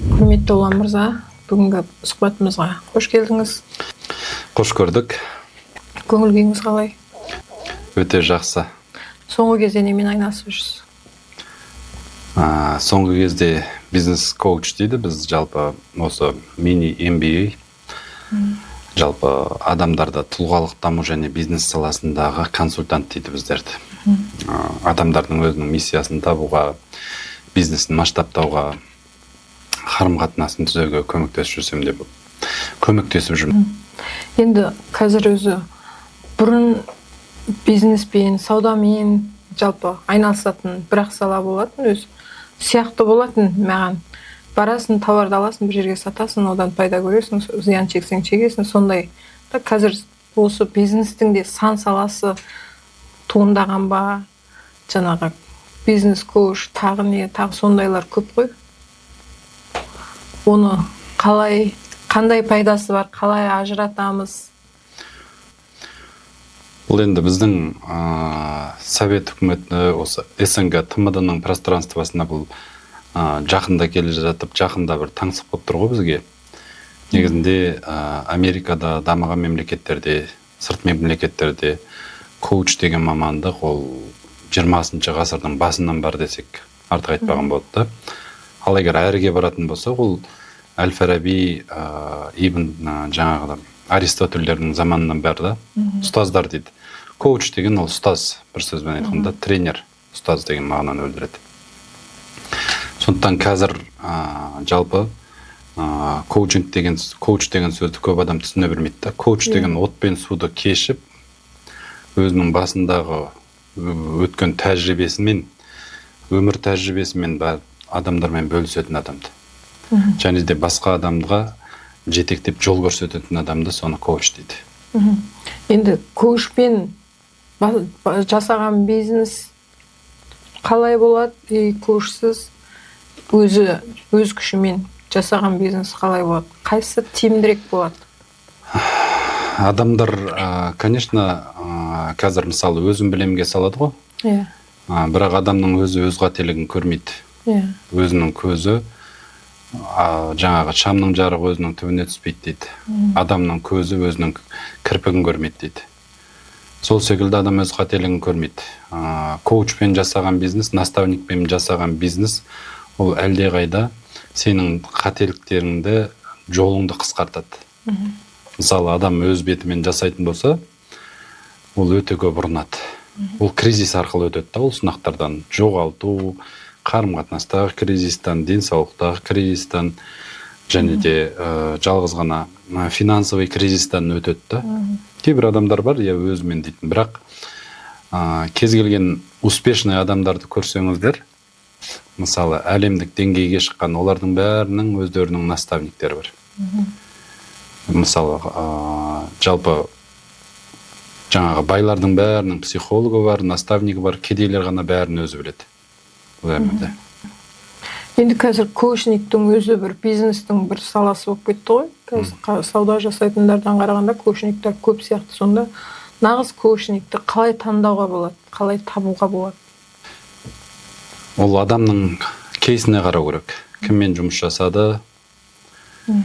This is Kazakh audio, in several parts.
Құрметті Ұлан мырза, бүгінгі сұхбатымызға қош келдіңіз. Қош көрдік. Көңіл күйіңіз қалай? Өте жақсы. Соңғы кезде немен айналысып жүрсіз? Соңғы кезде бизнес-коуч дейді. Біз жалпы осы мини MBA, жалпы адамдарда тұлғалық даму және бизнес саласындағы консультант дейді біздерді. Адамдардың өзінің миссиясын табуға, бизнесін масштабтауға, қарым-қатынасын түзеуге көмектесіп жүрмін. Енді қазір өзі бұрын бизнеспен, саудамен жалпы айналысатын бірақ сала болатын, өз сияқты болатын маған. Барасың, тауарды аласың, бір жерге сатасың, одан пайда көресің, зиян чексең чегесің, сондай. Қазір осы бизнестің де сан саласы туындаған ба, жаңағы бизнес-коуч, тағы сондайлар көп қой. Оны қандай пайдасы бар, қалай ажыратамыз? Бұл енді біздің Совет үкіметі, осы СНГ ТМД-ның пространствосына бұл жақында келе жатып, жақында бір таңсық болып тұр ғой бізге. Негізінде Америкада, дамыған мемлекеттерде, сырт мемлекеттерде коуч деген мамандық ол 20 ғасырдың басынан бар десек артық айтпаған болады. Ал егер әріге баратын болса, ол Әл-Фараби, жаңағы Аристотельдердің заманынан бері да ұстаздар дейді. Коуч деген ол ұстаз, бір сөзбен айтқанда тренер, ұстаз деген мағынаны өлдіреді. Сондықтан қазір жалпы коуч деген сөзді көп адам түсіне бермейді. Коуч деген от пен суды кешіп, өзінің басындағы өткен тәжірибесімен, өмір тәжірибесімен адамдармен бөлісетін адамды. Және де басқа адамға жетектеп жол көрсететін адамды соны коуч дейді. Енді коучпен жасаған бизнес қалай болады? Коучсыз өз күшімен жасаған бизнес қалай болады? Қайсысы тиімдірек болады? Адамдар, конечно, қазір мысалы өзін білемге салады ғой. Бірақ адамның өзі өз қателігін көрмейді. Өзінің көзі, жаңағы шамның жарығы өзінің түбіне түспейді дейді. Адамның көзі өзінің кірпігін көрмейді дейді. Сол секілді адам өз қателігін көрмейді. Коучпен жасаған бизнес, наставникпен жасаған бизнес, ол әлде қайда сенің қателіктеріңді, жолыңды қысқартады. Мысалы, адам өз бетімен жасайтын болса, ол өте көп ұрынады. Ол кризис арқылы өтеді, ол сынақтардан жоғалту, қарым-қатынастағы кризистан, денсаулықтағы кризистан, және де жалғыз ғана финансовый кризистан өтеді. Кейбір адамдар бар, өзімен дейтін. Бірақ кез келген успешный адамдарды көрсеңіздер, мысалы, әлемдік деңгейге шыққан олардың бәрінің өздерінің наставниктері бар. Мысалы, жалпы жаңағы байлардың бәрінің психологы бар, наставнигі бар, кедейлер ғана бәрін өзі біледі. Енді қазір коучниктің өзі бір бизнестің бір саласы болып кетті ғой. Қазір сауда жасайтындардан қарағанда коучниктер көп сияқты. Сонда нағыз коучникті қалай таңдауға болады, қалай табуға болады? Ол адамның кейсіне қарау керек. Кіммен жұмыс жасады,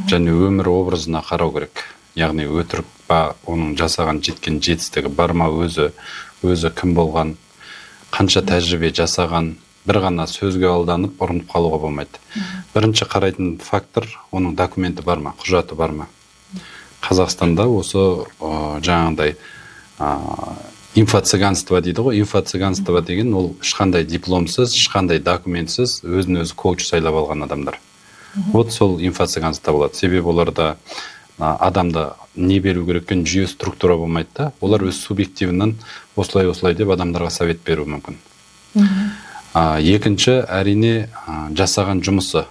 және өмір образына қарау керек. Яғни өтірік па, оның жасаған жеткен жетістігі бар ма, өзі кім болған, қанша тәжірибе жасаған, бір ғана сөзге алданып, ұрынып қалуға болмайды. Бірінші қарайтын фактор, оның документі бар ма, құжаты бар ма. Қазақстанда осы жаңағыдай инфо-цыганство дейді ғой. Инфо-цыганство деген ол ешқандай дипломсыз, ешқандай документсіз өзін-өзі коуч сайлап алған адамдар. Вот сол инфо-цыганство болады. Себебі оларда адамда не беру кереккен жүйе структура болмайды да. Олар өз субъективінен осылай деп адамдарға совет беру мүмкін. Екінші, әрине жасаған жұмысы.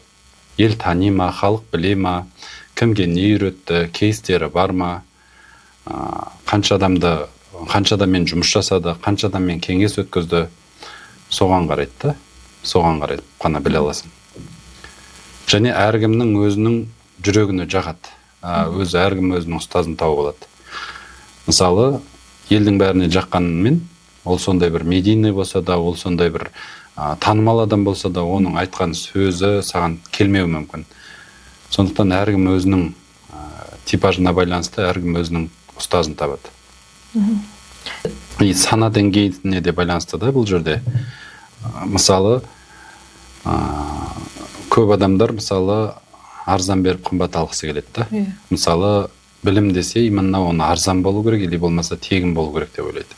Ел тани ма, халық біле ма, кімге не үйретті, кейстері бар ма, қанша адаммен жұмыс жасады, қанша адаммен кеңес өткізді, соған қарайды. Соған қарайды, қана біле аласың. Және әркімнің өзінің жүрегіне жағады. Әркім өзінің ұстазын тауып алады. Мысалы, елдің бәріне жаққанымен, ол сондай бір медийный болса да, ол сондай бір танымал адам болса да оның айтқан сөзі саған келмеуі мүмкін. Сондықтан әркім өзінің типажына байланысты әркім өзінің ұстазын табады. И сана деңгейіне де байланысты да бұл жерде. Мысалы, көп адамдар мысалы арзан беріп қымбат алғысы келеді да. Мысалы, білім десе, именно оны арзан болу керек, или болмаса тегін болу керек деп ойлайды.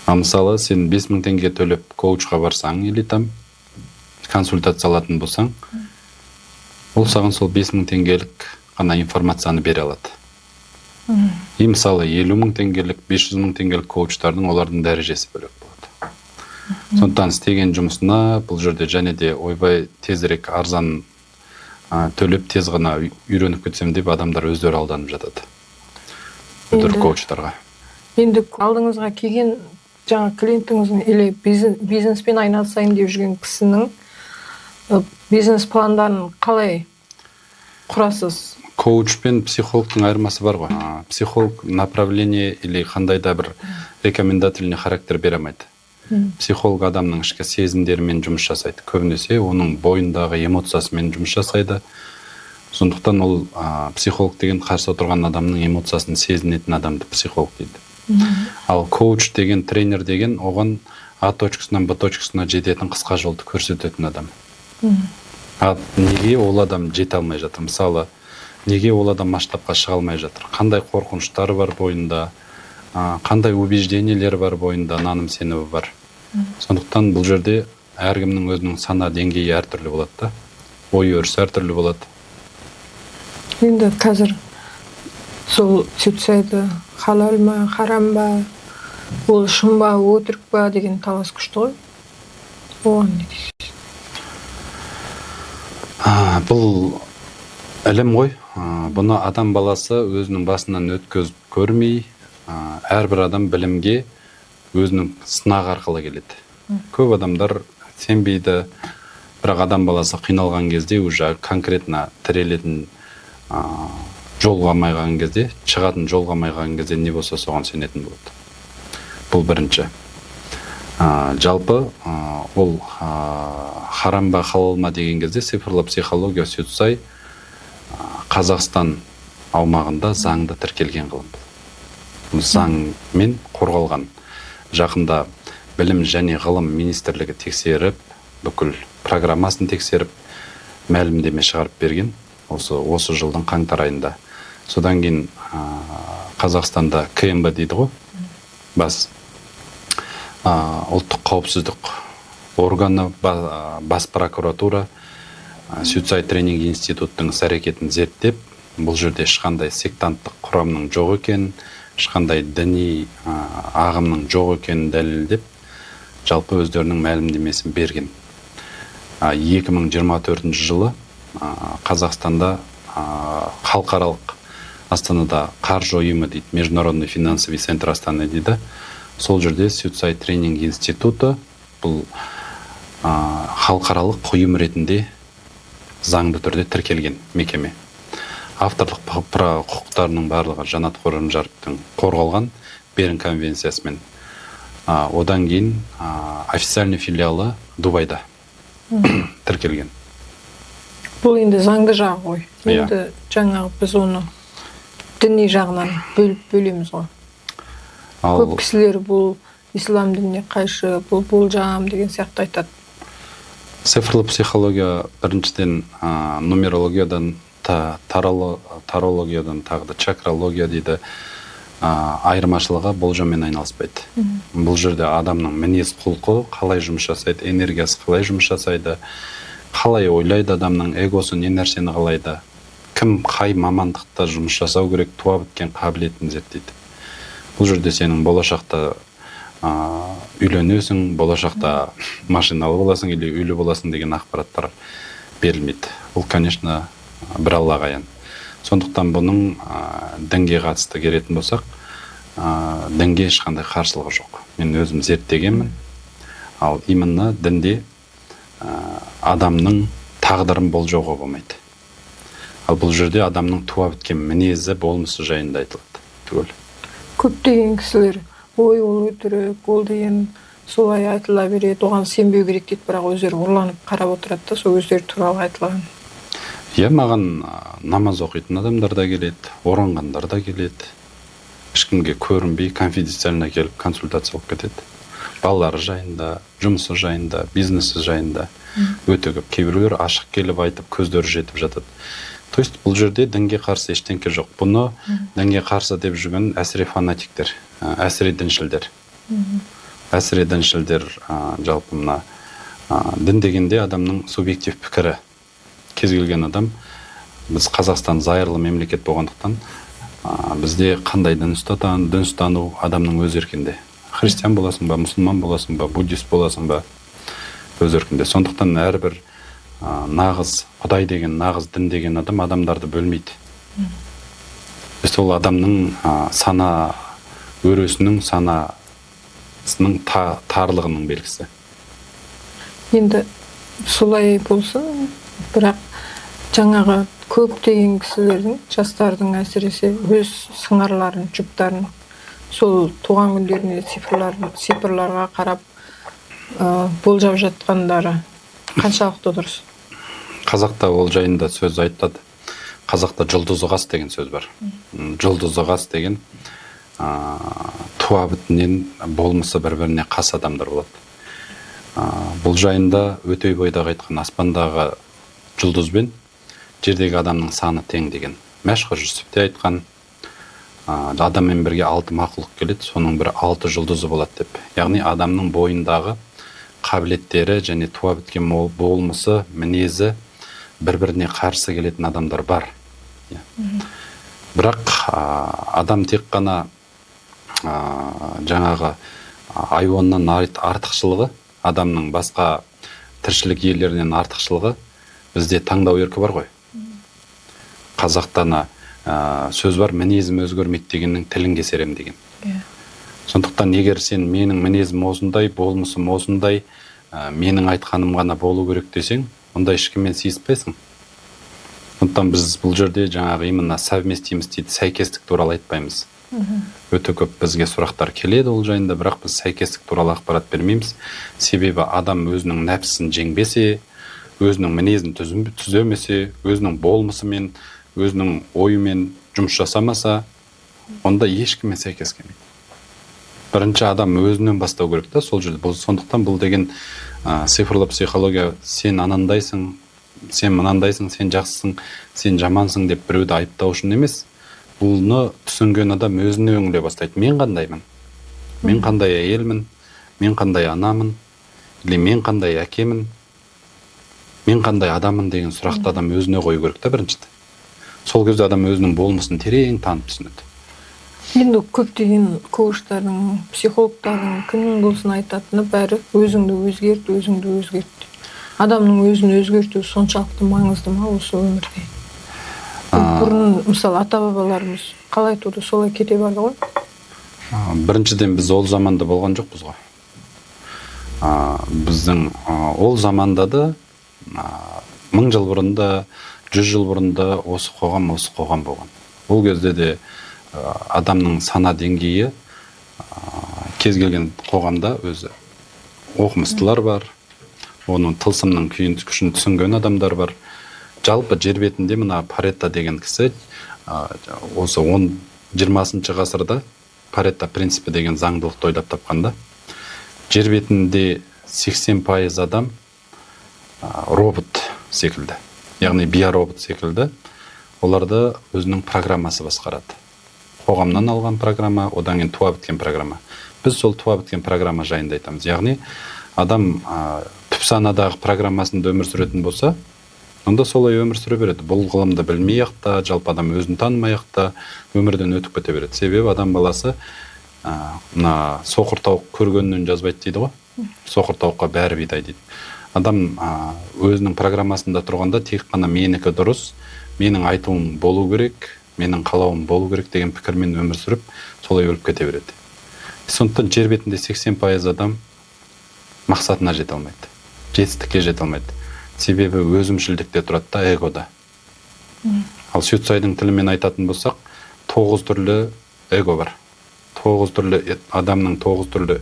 Мысалы, сен 5000 теңге төлеп коучқа барсаң, или там консультация алатын болсаң, ол саған сол 5000 теңгелік ғана информацияны бере алады. И мысалы 50 000 теңгелік, 500 000 теңгелік коучтардың олардың дәрежесі бөлек болады. Сондықтан істеген жұмысына бұл жерде және де ойбай тезірек арзан төлеп тез ғана үйреніп кетсем деп адамдар өздері алданып жатады. Өтір коучтарға. Енді алдыңызға келген жаңа клиентіңіздің или бизнеспен айналысайын деп жүрген кісінің бизнес пландарын қалай құрасыз? Коуч пен психологтың айырмасы бар ғой. Психолог направление или қандай да бір рекомендательный характер бере алмайды. Психолог адамның ішкі сезімдерімен жұмыс жасайды. Көбінесе оның бойындағы эмоциясымен жұмыс жасайды. Сондықтан ол психолог деген қарсы отырған адамның эмоциясын сезінетін адамды психолог дейді. Ал коуч деген, тренер деген оған А точкасынан Б точкасына жететін қысқа жолды көрсететін адам. Неге ол адам жете алмай жатыр? Мысалы, неге ол адам масштабқа шыға алмай жатыр? Қандай қорқыныштары бар бойында, қандай убеждениелері бар бойында, наным сенімі бар. Сондықтан бұл жерде әркімнің өзінің сана деңгейі әртүрлі болады да. Ой өрісі әртүрлі болады. Енді қазір сол сюцайды халал ма, харам ба, ол шын ба, өтірік па деген талас күшті ғой. Оған не дейсіз? Бұл ілім ғой. Бұны адам баласы өзінің басынан өткізіп көрмей, әрбір адам білімге өзінің сынақ арқылы келеді. Көп адамдар сенбейді, бірақ адам баласы қиналған кезде уже конкретно тірелетін жол қалмаған кезде, шығатын жол қалмаған кезде не болса соған сенетін болады. Бұл бірінші. Жалпы ол харам ба халал ма деген кезде цифрлы психология сөйтсай Қазақстан аумағында заңда тіркелген ғылым. Заңмен қорғалған. Жақында білім және ғылым министрлігі тексеріп, бүкіл программасын тексеріп, мәлімдеме шығарып берген осы жылдың қаңтар айында. Содан кейін Қазақстанда КМБ дейді ғой, ұлттық қауіпсіздік органы, бас прокуратура, Сюцай тренинг институттың іс-әрекетін зерттеп, бұл жерде ешқандай сектанттық құрамның жоқ екенін, ешқандай діни ағымның жоқ екенін дәлелдеп, жалпы өздерінің мәлімдемесін берген. 2024 жылы Қазақстанда халықаралық Астанада қаржы ұйымы дейді, Международный финансовый центр Астана дейді. Сол жерде Сюцай тренинг институты бұл халықаралық ұйым ретінде заңды түрде тіркелген мекеме. Авторлық құқықтарының барлығы Жанат Қожамжаровтың қорғалған Берн конвенциясымен. Одан кейін официальный филиалы Дубайда тіркелген. Бұл енді заңды жағы ғой. Енді жаңағы біз оны діни жағынан бөлеміз ғой. Көп кісілер бұл ислам дініне қайшы, бұл болжам деген сияқты айтады. Цифрлы психология біріншіден нумерологиядан, тарологиядан, тағы да чакралогия дейді, айырмашылығы болжаммен айналыспайды. Бұл жерде адамның мінез құлқы қалай жұмыс жасайды, энергиясы қалай жұмыс жасайды, қалай ойлайды адамның эгосы не нәрсені қалайды, кім қай мамандықта жұмыс жасау керек, туа біткен қабілетін зерттейді. Бұл жерде сенің болашақта үйленесің, болашақта машиналы боласың или үйлі боласың деген ақпараттар берілмейді. Бұл, конечно, бір Аллаға аян. Сондықтан бұның дінге қатысты келетін болсақ, дінге ешқандай қарсылығы жоқ. Мен өзім зерттегенмін. Ал именно дінде адамның тағдырын болжауға болмайды. Ал бұл жерде адамның туа біткен мінезі, болмысы жайында айтылады. Түгел. Көптеген кісілер ой ол өтірік, ол деген солай айтыла береді, оған сенбеу керек дейді, бірақ өздері ұрланып қарап отырады да, сол өздері туралы айтылған. Иә, маған намаз оқитын адамдар да келеді, оранғандар да келеді. Ешкімге көрінбей, конфиденциально келіп консультация болып кетеді. Балалары жайында, жұмысы жайында, бизнесі жайында өте көп. Кейбіреулер ашық келіп айтып, көздері жетіп жатады. То есть бұл жерде дінге қарсы ештеңке жоқ. Бұны дінге қарсы деп жүрген әсіре фанатиктер, әсіре діншілдер. Әсіре діншілдер жалпы мына дін дегенде адамның субъектив пікірі. Кез келген адам, біз Қазақстан зайырлы мемлекет болғандықтан, бізде қандай дін ұстану адамның өз еркінде. Христиан боласың ба, мұсылман боласың ба, буддист боласың ба, өз еркінде. Сондықтан әрбір нағыз Құдай деген, нағыз дін деген адамдарды бөлмейді. Ол адамның сана өресінің, санасының тарлығының белгісі. Енді солай болсын, бірақ жаңағы көптеген кісілердің, жастардың әсіресе өз сыңарларын, жұптарын сол туған күндеріне цифрларға қарап болжап жатқандары қаншалықты дұрыс? Қазақта ол жайында сөз айтады. Қазақта жұлдызы қас деген сөз бар. Жұлдызы қас деген туа бітінен болмысы бір-біріне қас адамдар болады. Бұл жайында Өтейбойдағы айтқан аспандағы жұлдызбен жердегі адамның саны тең деген. Мәшһүр Жүсіп те айтқан, адаммен бірге 6 мақұлық келеді, соның бірі 6 жұлдызы болады деп. Яғни адамның бойындағы қабілеттері және туа біткен болмысы, мінезі бір-біріне қарсы келетін адамдар бар. Бірақ адам тек қана жаңағы айуаннан артықшылығы, адамның басқа тіршілік иелерінен артықшылығы бізде таңдау еркі бар ғой. Қазақтана сөз бар, мінезім өзгермейді дегеннің тілін кесерем деген. Сондықтан егер сен менің мінезім осындай, болмысым осындай, менің айтқаным ғана болу керек десең, онда ешкіммен сыйыспайсың. Сондықтан біз бұл жерде жаңағы именно совместимость дейді, сәйкестік туралы айтпаймыз. Өте көп бізге сұрақтар келеді ол жайында, бірақ біз сәйкестік туралы ақпарат бермейміз. Себебі адам өзінің нәпсісін жеңбесе, өзінің мінезін түземесе, өзінің болмысымен, өзінің ойымен жұмыс жасамаса, онда ешкіммен сәйкес келмейді. Бірінші адам өзінен бастау керек та сол жерде. Сондықтан бұл деген цифрлы психология, сен анандайсың, сен мынандайсың, сен жақсысың, сен жамансың деп біреуді айыптау үшін емес. Бұны түсінген адам өзіне өңіле бастайды. Мен қандаймын? Мен қандай әйелмін? Мен қандай анамын? Или мен қандай әкемін? Мен қандай адаммын деген сұрақты адам өзіне қою керек та біріншіден. Сол кезде адам өзінің болмысын терең танып түсінеді. Енді көптеген коучтардың, психологтардың кімнің болсын айтатыны бәрі өзіңді өзгерт. Адамның өзін өзгерту соншалықты маңызды ма осы өмірде? Бұрын, мысалы, ата-бабаларымыз қалай туды, солай кете барды ғой? Біріншіден біз ол заманда болған жоқпыз ғой. Біздің ол заманда да 1000 жыл бұрында, 100 жыл бұрында осы қоғам болған. Ол кезде де адамның сана деңгейі кез келген қоғамда өзі оқымыстылар бар, оның тылсымның күшін түсінген адамдар бар. Жалпы жер бетінде мына Паретта деген кісі осы 20 ғасырда Паретта принципі деген заңдылықты ойлап тапқанда, жер бетінде 80% адам робот секілді, яғни биоробот секілді, оларды өзінің программасы басқарады. Қоғамнан алған программа, одан кейін туа біткен программа. Біз сол туа біткен программа жайында айтамыз. Яғни адам түпсанадағы программасында өмір сүретін болса, онда солай өмір сүре береді. Бұл ғылымды білмей ақ, жалпы адам өзін танымай ақ өмірден өтіп кете береді. Себебі адам баласы мына соқыр тауық көргеннен жазбайды дейді ғой. Соқыр тауыққа бәрі бидай дейді. Адам өзінің программасында тұрғанда тек қана менікі дұрыс, менің айтуым болу керек, менің қалауым болу керек деген пікірмен өмір сүріп, солай өліп кете береді. Сондықтан жер бетінде 80% адам мақсатына жете алмайды, жетістікке жете алмайды. Себебі өзімшілдікте тұрады да, эгода. Ал Сюцайдың тілімен айтатын болсақ, 9 түрлі эго бар. 9 түрлі адамның 9 түрлі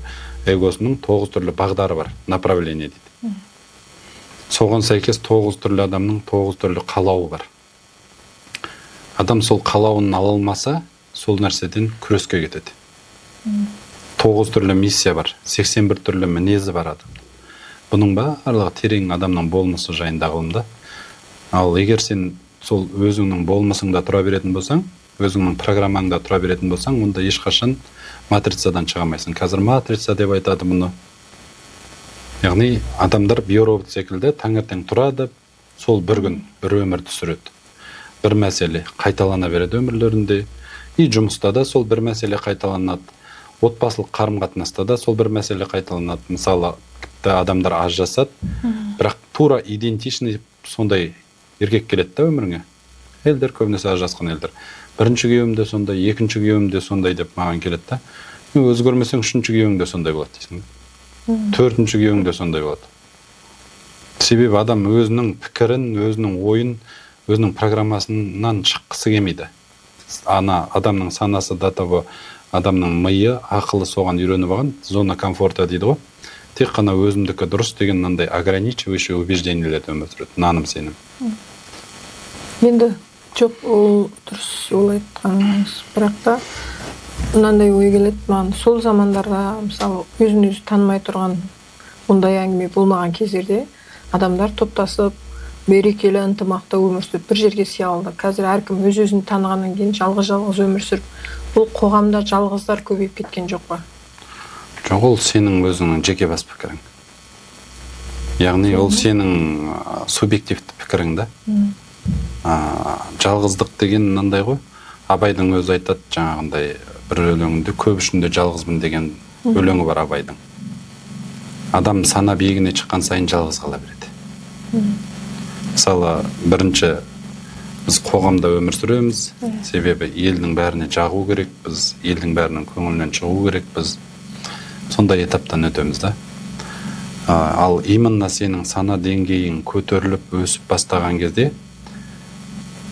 эгосының 9 түрлі бағдары бар, направление дейді. Соған сәйкес 9 түрлі адамның 9 түрлі қалауы бар. Адам сол қалауын ала алмаса, сол нәрседен күреске кетеді. 9 түрлі миссия бар, 81 түрлі мінезі бар адам. Бұның барлығы терең адамның болмысы жайында ғылымда. Ал егер сен сол өзіңнің болмысыңда тұра беретін болсаң, өзіңнің программаңда тұра беретін болсаң, онда ешқашан матрицадан шыға алмайсың. Қазір матрица деп айтады мұны. Яғни адамдар биоробот секілді таңертең тұрады, сол бір күн бір өмірді сүреді. Бір мәселе қайталана береді өмірлерінде, и жұмыста да сол бір мәселе қайталанады. Отбасылық қарым-қатынаста да сол бір мәселе қайталанады. Мысалы, адамдар ажырасады, бірақ тура идентичный сондай еркек келеді да өміріңе. Елдер көбінесе ажырасқан елдер. Бірінші күйеуім де сондай, екінші күйеуім де сондай деп маған келеді да. Өзгермесең, үшінші күйеуің де сондай болады дейсің. Төртінші күйеуің де сондай болады. Себебі адам өзінің пікірін, өзінің ойын, өзінің программасынан шыққысы келмейді. Адамның санасы да табы, адамның миы, ақылы соған үйреніп алған, зона комфорта дейді ғой. Тек қана өзімдікі дұрыс деген мынандай ограничивающий убеждениелерді өмір сүреді, наным сенім. Енді жоқ, ол дұрыс ол айтқаныңыз, бірақ та мынандай ой келеді маған. Сол замандарда, мысалы, өзін-өзі танымай тұрған ондай әңгіме болмаған кездерде адамдар топтасып, берекелі, ынтымақта өмір сүріп, бір жерге сиялды. Қазір әркім өз-өзін танығаннан кейін жалғыз өмір сүріп, бұл қоғамда жалғыздар көбейіп кеткен жоқ па? Жоқ, ол сенің өзіңнің жеке бас пікірің. Яғни ол сенің субъективті пікірің да. Жалғыздық деген мынандай ғой. Абайдың өзі айтады, жаңағындай бір өлеңінде көп ішінде жалғызбын деген өлеңі бар Абайдың. Адам сана биігіне шыққан сайын жалғыз қала береді. Мысалы, бірінші біз қоғамда өмір сүреміз, себебі елдің бәріне жағу керек, біз елдің бәрінің көңілінен шығу керек, біз сондай этаптан өтеміз да. Ал именно сенің сана деңгейің көтеріліп өсіп бастаған кезде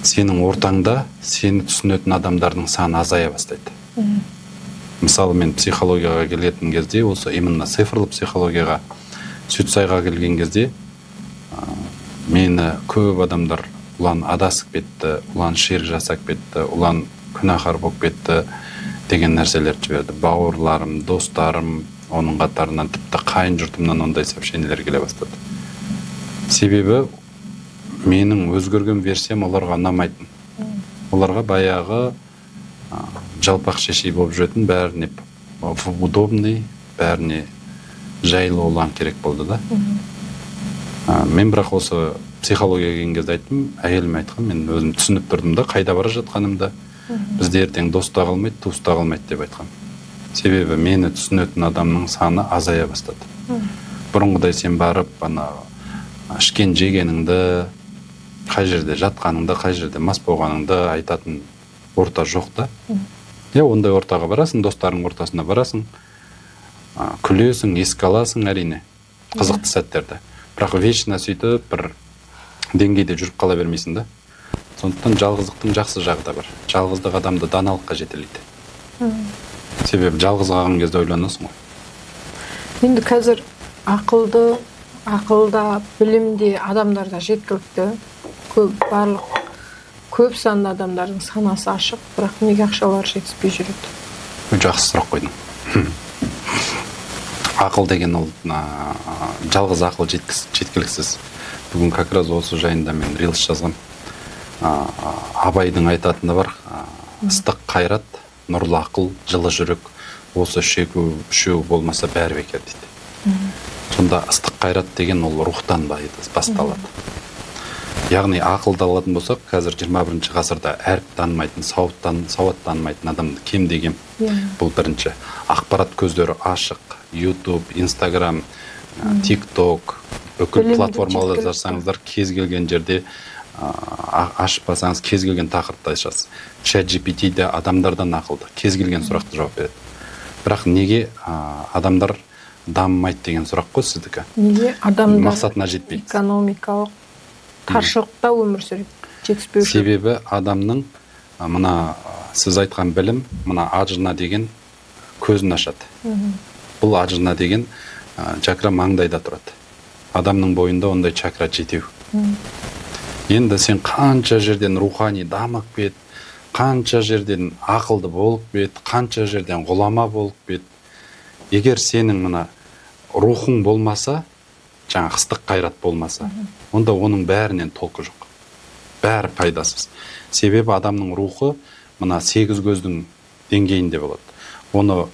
сенің ортаңда сені түсінетін адамдардың саны азая бастайды. Мысалы, мен психологияға келетін кезде, осы именно цифрлы психологияға, Сүтсайға келген кезде мені көп адамдар ұлан адасып кетті, ұлан шерік жасап кетті, ұлан күнәһар болып кетті деген нәрселер жіберді. Бауырларым, достарым, оның қатарынан тіпті қайын жұртымнан ондай сообщениелер келе бастады. Себебі менің өзгерген версиям оларға ұнамайтын. Оларға баяғы жалпақ шешей болып жүретін, бәріне удобный, бәріне жайлы олан керек болды да. Мен бірақ осы психология келген кезде айттым, әйеліме айтқан, мен өзім түсініп тұрдым да, қайда бара жатқанымда, бізде ертең доста қалмайды, туыста қалмайды деп айтқан. Себебі мені түсінетін адамның саны азая бастады. Бұрынғыдай сен барып, ішкен жегеніңді, қай жерде жатқаныңды, қай жерде мас болғаныңды айтатын орта жоқ та. Ондай ортаға барасың, достарың ортасына барасың, күлесің, еске аласың әрине, қызықты сәттерді. Бірақ вечно сөйтіп бір деңгейде жүріп қала бермейсің да. Сондықтан жалғыздықтың жақсы жағы да бар. Жалғыздық адамды даналыққа жетелейді. Себебі жалғыз қалған кезде ойланасың ғой. Енді қазір ақылда, білімде адамдарда жеткілікті, көп санды адамдардың санасы ашық, бірақ неге ақшалар жетіспей жүреді? Жақсы сұрақ қойдың. Ақыл деген ол жалғыз ақыл жеткіліксіз. Бүгін как раз осы жайында мен рилс жазғам. Абайдың айтатыны бар. Ыстық қайрат, нұрлы ақыл, жылы жүрек, осы үшеу болмаса бәрі бекер дейді. Сонда ыстық қайрат деген ол рухтан басталады. Яғни ақылды алатын болсақ, қазір 21 ғасырда әріп танымайтын, сауат танымайтын адамды кемде кем. Бұл бірінші. Ақпарат көздері ашық, YouTube, Instagram, TikTok, бүкіл платформалар жасаңыздар, кез келген жерде ашпасаңыз, кез келген тақырыпта ашасыз. ChatGPT де адамдардан ақылды, кез келген сұрақты жауап береді. Бірақ неге адамдар дамымайды деген сұрақ қой сіздікі? Неге адамдар мақсатына жетпейді? Экономикалық таршылықта өмір сүреді, жетіспеушілік. Себебі адамның мына сіз айтқан білім, мына ажына деген көзін ашады. Бұл ажна деген чакра маңдайда тұрады. Адамның бойында ондай чакра жетеу. Енді сен қанша жерден рухани дамып кет, қанша жерден ақылды болып кет, қанша жерден ғұлама болып кет. Егер сенің мына рухың болмаса, жаңа ыстық қайрат болмаса, онда оның бәрінен толқы жоқ. Бәрі пайдасыз. Себебі адамның рухы мына 8 көздің деңгейінде болады. Оны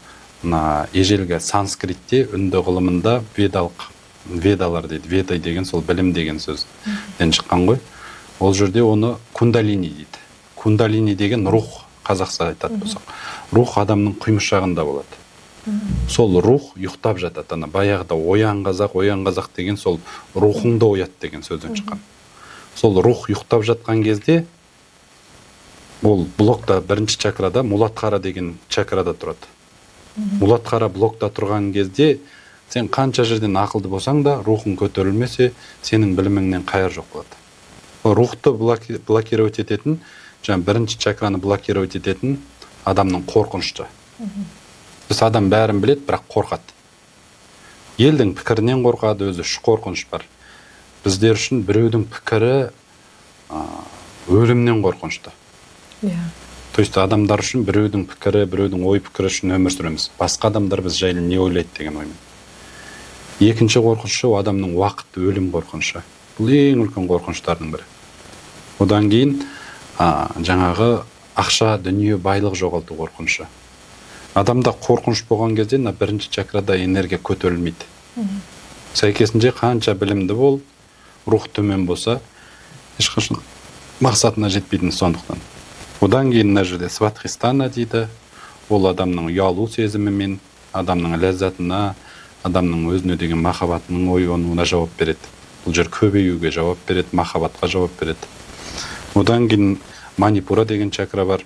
мына ежелгі санскритте, үнді ғылымында ведалар дейді. Веда деген сол білім деген сөзден шыққан ғой. Ол жерде оны кундалини дейді. Кундалини деген рух, қазақша айтады болсақ. Рух адамның құймышағында болады. Сол рух ұйықтап жатады. Баяғыда оян қазақ деген сол рухыңды оят деген сөзден шыққан. Сол рух ұйықтап жатқан кезде ол блокта бірінші чакрада муладхара деген чакрада тұрады. Муладхара блокта тұрған кезде сен қанша жерден ақылды болсаң да, рухың көтерілмесе, сенің біліміңнен қайыр жоқ болады. Рухты блокировать ететін, жаңа бірінші чакраны блокировать ететін адамның қорқынышты. Біз адам бәрін білет, бірақ қорқады. Елдің пікірінен қорқады, өзі қорқыныш бар. Біздер үшін біреудің пікірі өлімнен қорқынышты. То есть адамдар үшін біреудің пікірі, біреудің ой пікірі үшін өмір сүреміз. Басқа адамдар біз жайлы не ойлайды деген оймен. Екінші қорқынышы адамның уақыт, өлім қорқынышы. Бұл ең үлкен қорқыныштардың бірі. Одан кейін жаңағы ақша, дүние, байлық жоғалту қорқынышы. Адамда қорқыныш болған кезде бірінші чакрада энергия көтерілмейді. Сәйкесінше қанша білімді бол, рух төмен болса, ешқашан мақсатына жетпейтін сондықтан. Одан кейін мына жерде сватхистана дейді. Ол адамның ұялу сезімімен, адамның ләззатына, адамның өзіне деген махаббатының оюына жауап береді. Бұл жер көбеюге жауап береді, махаббатқа жауап береді. Одан кейін манипура деген чакра бар.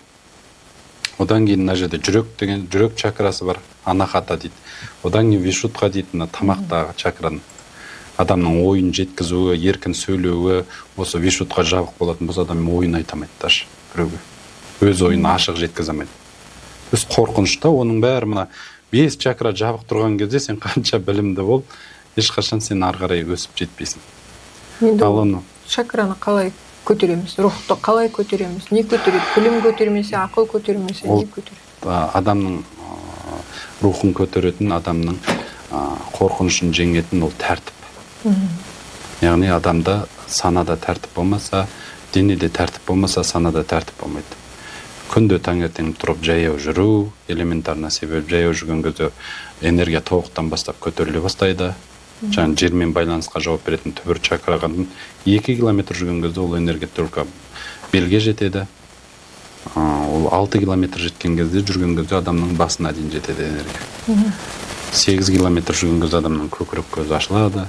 Одан кейін мына жерде жүрек чакрасы бар, анахата дейді. Одан кейін вишудха дейді, тамақтағы чакраны. Адамның ойын жеткізуі, еркін сөйлеуі, осы вишудха жабық болатын болса, адам ойын айта алмайды даже біреуге. Өз ойын ашық жеткізе алмайды. Өз қорқынышта оның бәрі мына 5 чакра жабық тұрған кезде сен қанша білімді бол, ешқашан сен ары қарай өсіп жетпейсің. Енді чакраны қалай көтереміз? Рухты қалай көтереміз? Не көтереді? Білім көтермесе, ақыл көтермесе, не көтереді? Адамның рухын көтеретін, адамның қорқынышын жеңетін ол тәртіп. Яғни адамда санада тәртіп болмаса, денеде тәртіп болмаса, санада тәртіп болмайды. Күнде таңертең тұрып жаяу жүру, элементарна себеп жаяу жүрген кезде энергия толықтан бастап көтеріле бастайды. Жаңа жермен байланысқа жауап беретін түбір чакрадан 2 километр жүрген кезде ол энергия только белге жетеді. Ол 6 километр жеткен кезде жүрген кезде адамның басына дейін жетеді энергия. 8 километр жүрген кезде адамның көкірек көзі ашылады.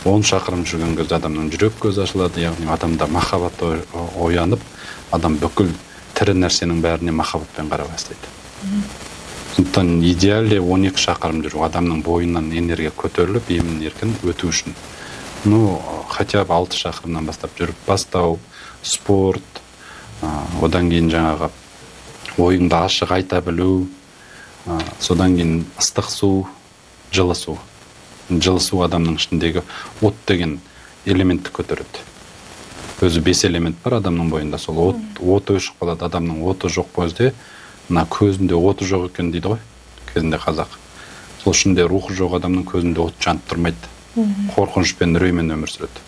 10 шақырым жүрген кезде адамның жүрек көзі ашылады. Яғни адамда махаббат оянып, адам бүкіл тірі нәрсенің бәріне махаббатпен қара бастайды. Сондықтан идеалде 12 шақырым жүру, адамның бойынан энергия көтеріліп, емін еркін өту үшін. Хотя бы 6 шақырымнан бастап жүріп бастау, спорт, одан кейін жаңағы ойыңды ашық айта білу, содан кейін ыстық су, жылы су. Жылы су адамның ішіндегі от деген элементті көтереді. Өзі 5 элемент бар адамның бойында, сол оты өшіп қалады. Адамның оты жоқ кезде, мына көзінде оты жоқ екен дейді ғой, кезінде қазақ. Сол ішінде рухы жоқ адамның көзінде от жанып тұрмайды. Қорқынышпен, үреймен өмір сүреді.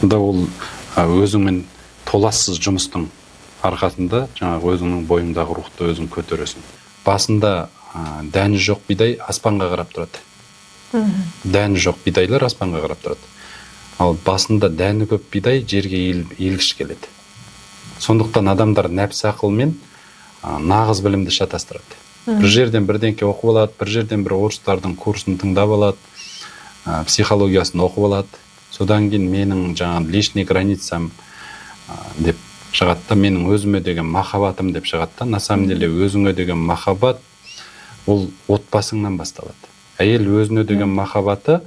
Онда ол өзіңмен толассыз жұмыстың арқасында жаңағы өзіңнің бойыңдағы рухты өзің көтересің. Басында дәні жоқ бидай аспанға қарап тұрады. Дәні жоқ бидайлар аспанға қарап тұрады. Ал басында дәні көп бидай жерге елгіш келеді. Сондықтан адамдар нәпсі ақылмен нағыз білімді шатастырады. Бір жерден бірдеңке оқып алады, бір жерден бір орыстардың курсын тыңдап алады, психологиясын оқып алады. Содан кейін менің жаңағы лишний границам деп шығады да, менің өзіме деген махаббатым деп шығады да. На самом деле өзіңе деген махаббат ол отбасыңнан басталады. Әйел өзіне деген махаббаты,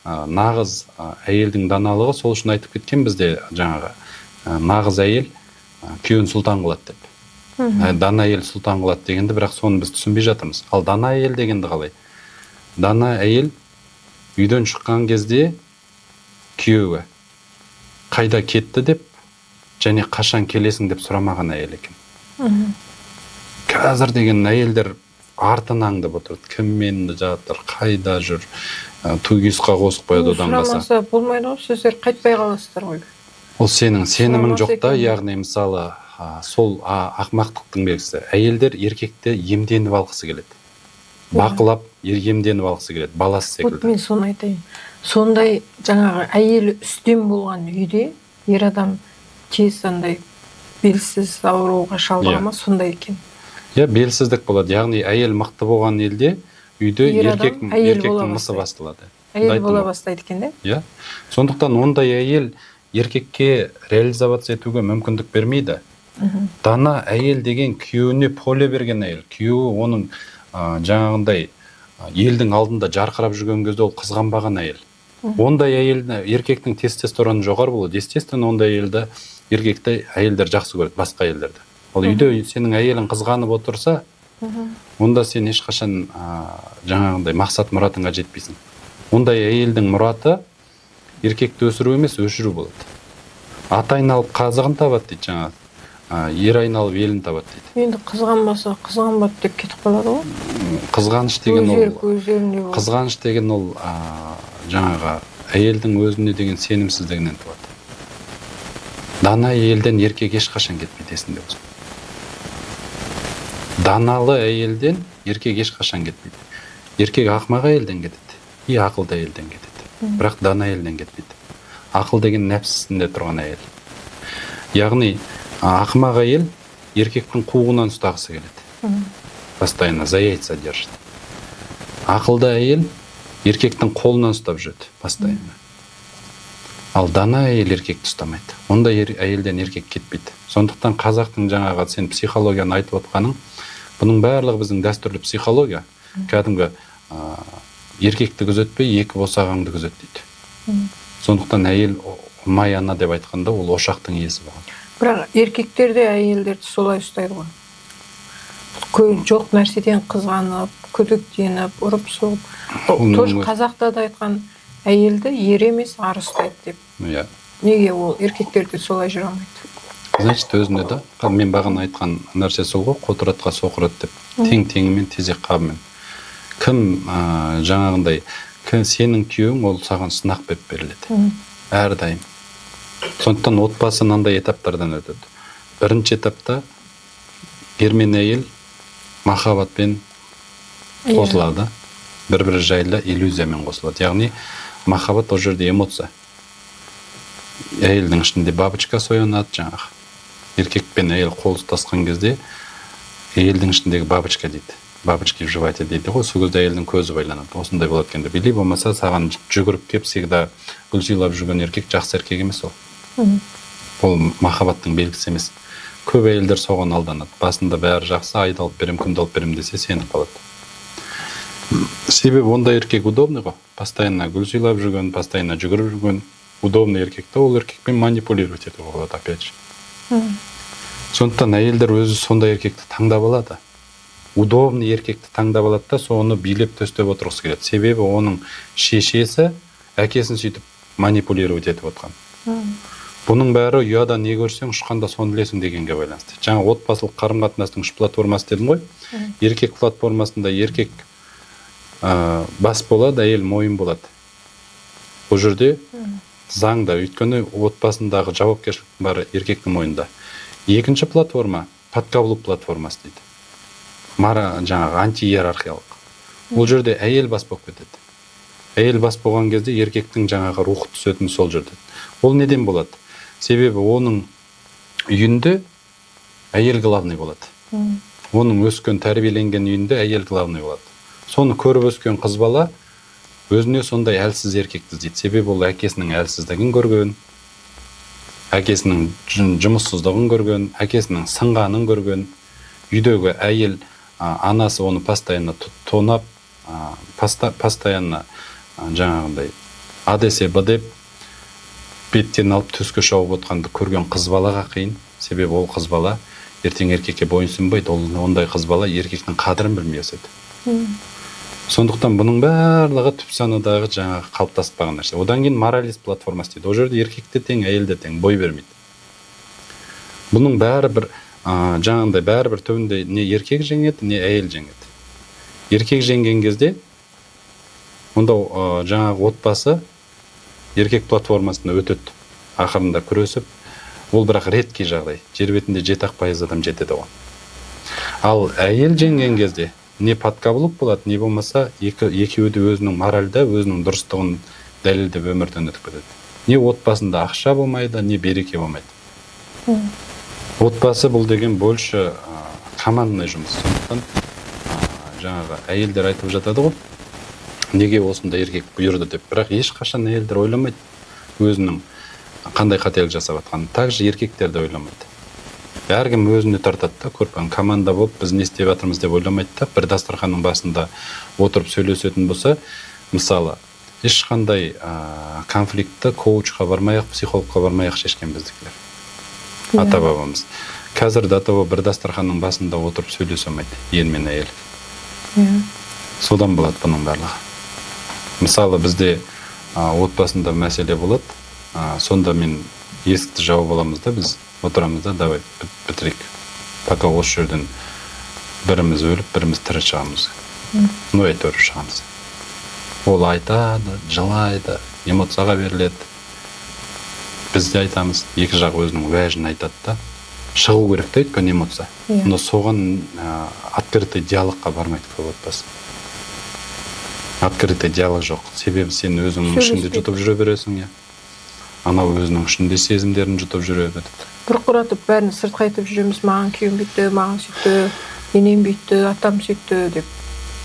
нағыз әйелдің даналығы, сол үшін айтып кеткен бізде жаңағы нағыз әйел күйеуін сұлтан қылады деп. Дана әйел сұлтан қылады дегенді, бірақ соны біз түсінбей жатырмыз. Ал дана әйел дегенді қалай? Дана әйел үйден шыққан кезде күйеуі қайда кетті деп, және қашан келесің деп сұрамаған әйел екен. Қазір деген әйелдер артын аңдып отырды. Кіммен жатыр, қайда жүр, туйгисқа қосып қояды одан баса. Сұрамаса болмайды ғой, сіздер қайтпай қаласыздар ғой. Ол сенің сенімің жоқ та, яғни мысалы сол ақмақтықтың белгісі. Әйелдер еркекті емденіп алғысы келеді. Бақылап, емденіп алғысы келеді, баласы секілді. Мен соны айтайын. Сондай жаңағы әйелі үстем болған үйде ер адам тез андай белсіз ауруға шалдыға ма, сондай екен. Белсіздік болады. Яғни әйел мықты болған елде үйде еркектің мысы басталады. Әйел бола бастайды екен, де? Сондықтан ондай әйел еркекке реализация етуге мүмкіндік бермейді. Дана әйел деген күйеуіне поле берген әйел. Күйеуі оның жаңағындай елдің алдында жарқырап жүрген кезде ол қызғанбаған әйел. Ондай әйелді еркектің тестостероны жоғары болады. Естественно, ондай әйелді еркекті әйелдер жақсы көреді, басқа әйелдерді. Ол үйде сенің әйелің қызғанып отырса, онда сен ешқашан жаңағындай мақсат мұратыңа жетпейсің. Ондай әйелдің мұраты еркекті өсіру емес, өшіру болады. Ат айналып қазығын табады дейді жаңағы. Ер айналып елін табады дейді. Енді қызғанбаса, қызғанбады деп кетіп қалады ғой. Қызғаныш деген ол жаңағы әйелдің өзіне деген сенімсіздігінен туады. Дана әйелден еркек ешқашан кетпейді, есіңде болсын. Даналы әйелден еркек ешқашан кетпейді. Еркек ақымақ әйелден кетеді, ақылды әйелден кетеді. Бірақ дана әйелден кетпейді. Ақыл деген нәпсісінде тұрған әйел. Яғни ақымақ әйел еркектің қуғынан ұстағысы келеді. Постоянно за яйца держит. Ақылды әйел еркектің қолынан ұстап жүреді, постоянно. Ал дана әйел еркекті ұстамайды. Ондай әйелден еркек кетпейді. Сондықтан қазақтың жаңағы сен психологияны айтып отқаның, бұның барлығы біздің дәстүрлі психология. Кәдімгі еркекті күзетпей, екі босағаңды күзет дейді. Сондықтан әйел май ана деп айтқанда ол ошақтың иесі болған. Бірақ еркектер де әйелдерді солай ұстайды ғой. Жоқ нәрседен қызғанып, күдіктеніп, ұрып соғып. Тоже қазақта да айтқан әйелді ер емес, ар ұстайды деп. Неге ол еркектерді солай жүре алмайды? Значит, өзіне да, мен бағана айтқан нәрсе сол ғой, қотыратқа соқыр деп, тең-теңімен, тезек қабымен. Кім жаңағындай, сенің күйеуің ол саған сынақ беріп беріледі. Әрдайым. Сондықтан отбасы мынандай этаптардан өтеді. Бірінші этапта ер мен әйел махаббатпен қосылады. Бір-бірі жайлы иллюзиямен қосылады. Яғни махаббат ол жерде эмоция. Әйелдің ішінде бабочка соянады жаңағы. Еркек пен әйел қол ұстасқан кезде әйелдің ішіндегі бабочка дейді. Бабочки в животе дейді ғой. Сол кезде әйелдің көзі байланады. Осындай болады екен деп. Или болмаса саған жүгіріп кеп всегда гүл сыйлап жүрген еркек жақсы еркек емес ол. Ол махаббаттың белгісі емес. Көп әйелдер соған алданады. Басында бәрі жақсы, айдалып берем, күнді алып берем десе сеніп қалады. Себебі ондай еркек удобный ғой. Постоянно гүл сыйлап жүрген, постоянно жүгіріп жүрген удобный еркекті ол еркекпен манипулировать етуге болады опять же. Сондықтан әйелдер өзі сондай еркекті таңдап алады. Удобный еркекті таңдап алады да, соны билеп төстеп отырғысы келеді. Себебі оның шешесі әкесін сөйтіп манипулировать етіп отқан. Бұның бәрі ұяда не көрсең ұшқанда соны білесің дегенге байланысты. Жаңа отбасылық қарым-қатынастың үш платформасы дедім ғой. Еркек платформасында еркек бас болады, әйел мойын болады. Бұл жерде заңда, өйткені отбасындағы жауапкершілік бары еркектің мойнында. Екінші платформа подкаблук платформасы дейді. Жаңағы антииерархиялық. Бұл жерде әйел бас болып кетеді. Әйел бас болған кезде еркектің жаңағы рухы түсетін сол жерде. Ол неден болады? Себебі оның үйінде әйел главный болады. Оның өскен, тәрбиеленген үйінде әйел главный болады. Соны көріп өскен қыз бала өзіне сондай әлсіз еркекті іздейді. Себебі ол әкесінің әлсіздігін көрген, әкесінің жұмыссыздығын көрген, әкесінің сынғанын көрген. Үйдегі әйел анасы оны постоянно тонап, постоянно жаңағындай адесе бадеп беттен алып төске шауып отқанды көрген қыз балаға қиын. Себебі ол қыз бала ертең еркекке бойынсынбайды, ол ондай қыз бала еркектің қадірін білмей өседі. Сондықтан бұның барлығы түп санадағы жаңағы қалыптасып қалған нәрсе. Одан кейін моралист платформасы дейді. Ол жерде еркекте тең, әйелде тең, бой бермейді. Бұның бәрі бір жаңағындай бәрібір түбінде не еркек жеңеді, не әйел жеңеді. Еркек жеңген кезде онда жаңағы отбасы еркек платформасына өтеді. Ақырында күресіп, ол бірақ редкий жағдай. Жер бетінде 7% адам жетеді оған. Ал әйел жеңген кезде не подкаблук болады, не болмаса екеуі де өзінің моральда, өзінің дұрыстығын дәлелдеп өмірден өтіп кетеді. Не отбасында ақша болмайды, не береке болмайды. Отбасы бұл деген больше командный жұмыс. Сондықтан жаңағы әйелдер айтып жатады ғой, неге осында еркек бұйырды деп. Бірақ ешқашан әйелдер ойламайды өзінің қандай қателік жасап жатқанын. Также еркектер де ойламайды. Әркім өзіне тартады да, көрпан команда болып біз не істеп жатырмыз деп ойламайды да. Бір дастарханның басында отырып сөйлесетін болса, мысалы, ешқандай конфликтті коучқа бармай-ақ, психологқа бармай-ақ шешкен біздікілер. Ата бабамыз. Қазір ата баба бір дастарханның басында отырып сөйлесе алмайды, ер мен әйел. Содан болады бұның барлығы. Мысалы, бізде отбасында мәселе болады, сонда мен есікті жауып аламыз да, біз отырамыз да, давай бітірейік. Пока осы жерден біріміз өліп, біріміз тірі шығамыз. Ну, әйтеуір шығамыз. Ол айтады, жылайды, эмоцияға беріледі. Біз де айтамыз, екі жақ өзінің уәжін айтады да, шығу керек те, өйткені эмоция. Но соған открытый диалогқа бармайды көп отбасы. Открытый диалог жоқ. Себебі сен өзіңнің ішінде жұтып жүре бересің, анау өзінің ішінде сезімдерін жұтып жүре береді. Бұрқыратып бәрін сыртқа айтып жүреміз, маған күйеуім бүйтті, маған сөйтті, енем бүйтті, атам сөйтті деп.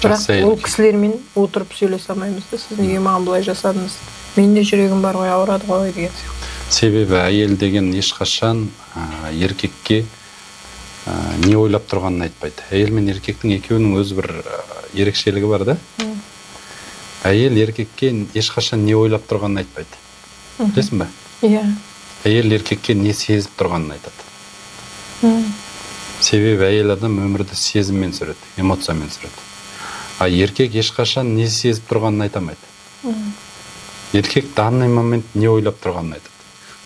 Бірақ ол кісілермен отырып сөйлесе алмаймыз да, сіз неге маған бұлай жасадыңыз? Менің де жүрегім бар ғой, ауырады ғой деген сияқты. Себебі әйел деген ешқашан еркекке не ойлап тұрғанын айтпайды. Әйел мен еркектің екеуінің өзі бір ерекшелігі бар да. Әйел еркекке ешқашан не ойлап тұрғанын айтпайды. Білесің бе? Иә. Әйел еркекке не сезіп тұрғанын айтады. Себебі әйел адам өмірді сезіммен сүреді, эмоциямен сүреді. А еркек ешқашан не сезіп тұрғанын айтамайды. Еркек данный момент не ойлап тұрғанын айтады.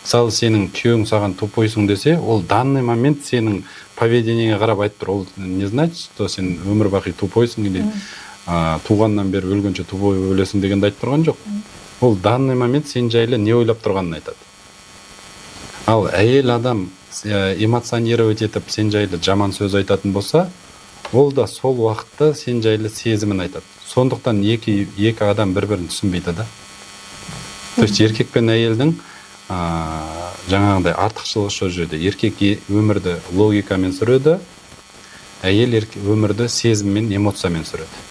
Мысалы, сенің күйеуің саған тупойсың десе, ол данный момент сенің поведениеңе қарап айтып тұр. Ол не значит, что сен өмір бақи тупойсың или туғаннан бері өлгенше тупой өлесің дегенді айтып тұрған жоқ. Ол данный момент сен жайлы не ойлап тұрғанын айтады. Ал әйел адам эмоционировать етіп сен жайлы жаман сөз айтатын болса, ол да сол уақытта сен жайлы сезімін айтады. Сондықтан екі адам бір-бірін түсінбейді да. То есть еркек пен әйелдің жаңағындай артықшылығы сол жерде. Еркек өмірді логикамен сүреді, әйел өмірді сезіммен, эмоциямен сүреді.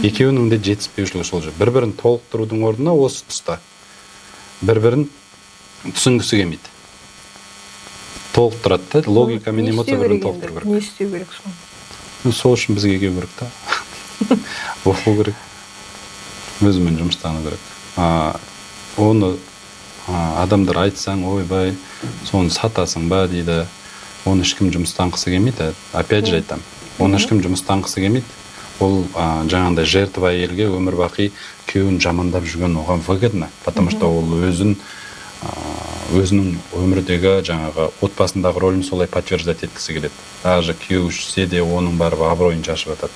Екеуінің де жетіспеушілігі сол жерде. Бір-бірін толықтырудың орнына осы тұста бір-бірін түсінгісі келмейді. Толықтырады да, логика мен эмоция бірін толықтыру керек. Не істеу керек соны? Сол үшін бізге келу керек та. Оқу керек. Өзімен жұмыстану керек. Оны адамдар айтсаң, ойбай, соны сатасың ба дейді. Оны ешкім жұмыстанғысы келмейді. Опять же айтам. Оны ешкім жұмыстанғысы келмейді. Ол жаңағындай жертва әйелге өмір бақи күйеуін жамандап жүрген оған выгодно, потому что ол өзінің өмірдегі жаңағы отбасындағы рөлін солай подтверждать еткісі келеді. Даже күйеуі ішсе де оның барып абыройын шашып жатады.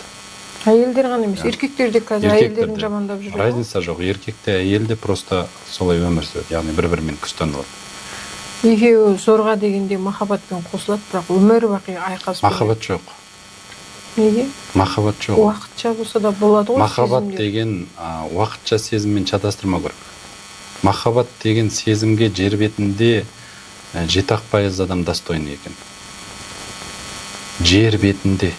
Әйелдер ғана емес, еркектер де қазір әйелдерін жамандап жүреді. Разница жоқ, еркекте әйелде просто солай өмір сүреді, яғни бір-бірімен күстаналады. Екеуі зорға дегенде махаббатпен қосылады, бірақ өмір бақи айқас. Махаббат жоқ. Неге? Махаббат жоқ. Уақытша болса да болады ғой. Махаббат деген уақытша сезіммен шатастырмау керек. Махаббат деген сезімге жер бетінде 7% адам достойны екен. Жер бетінде.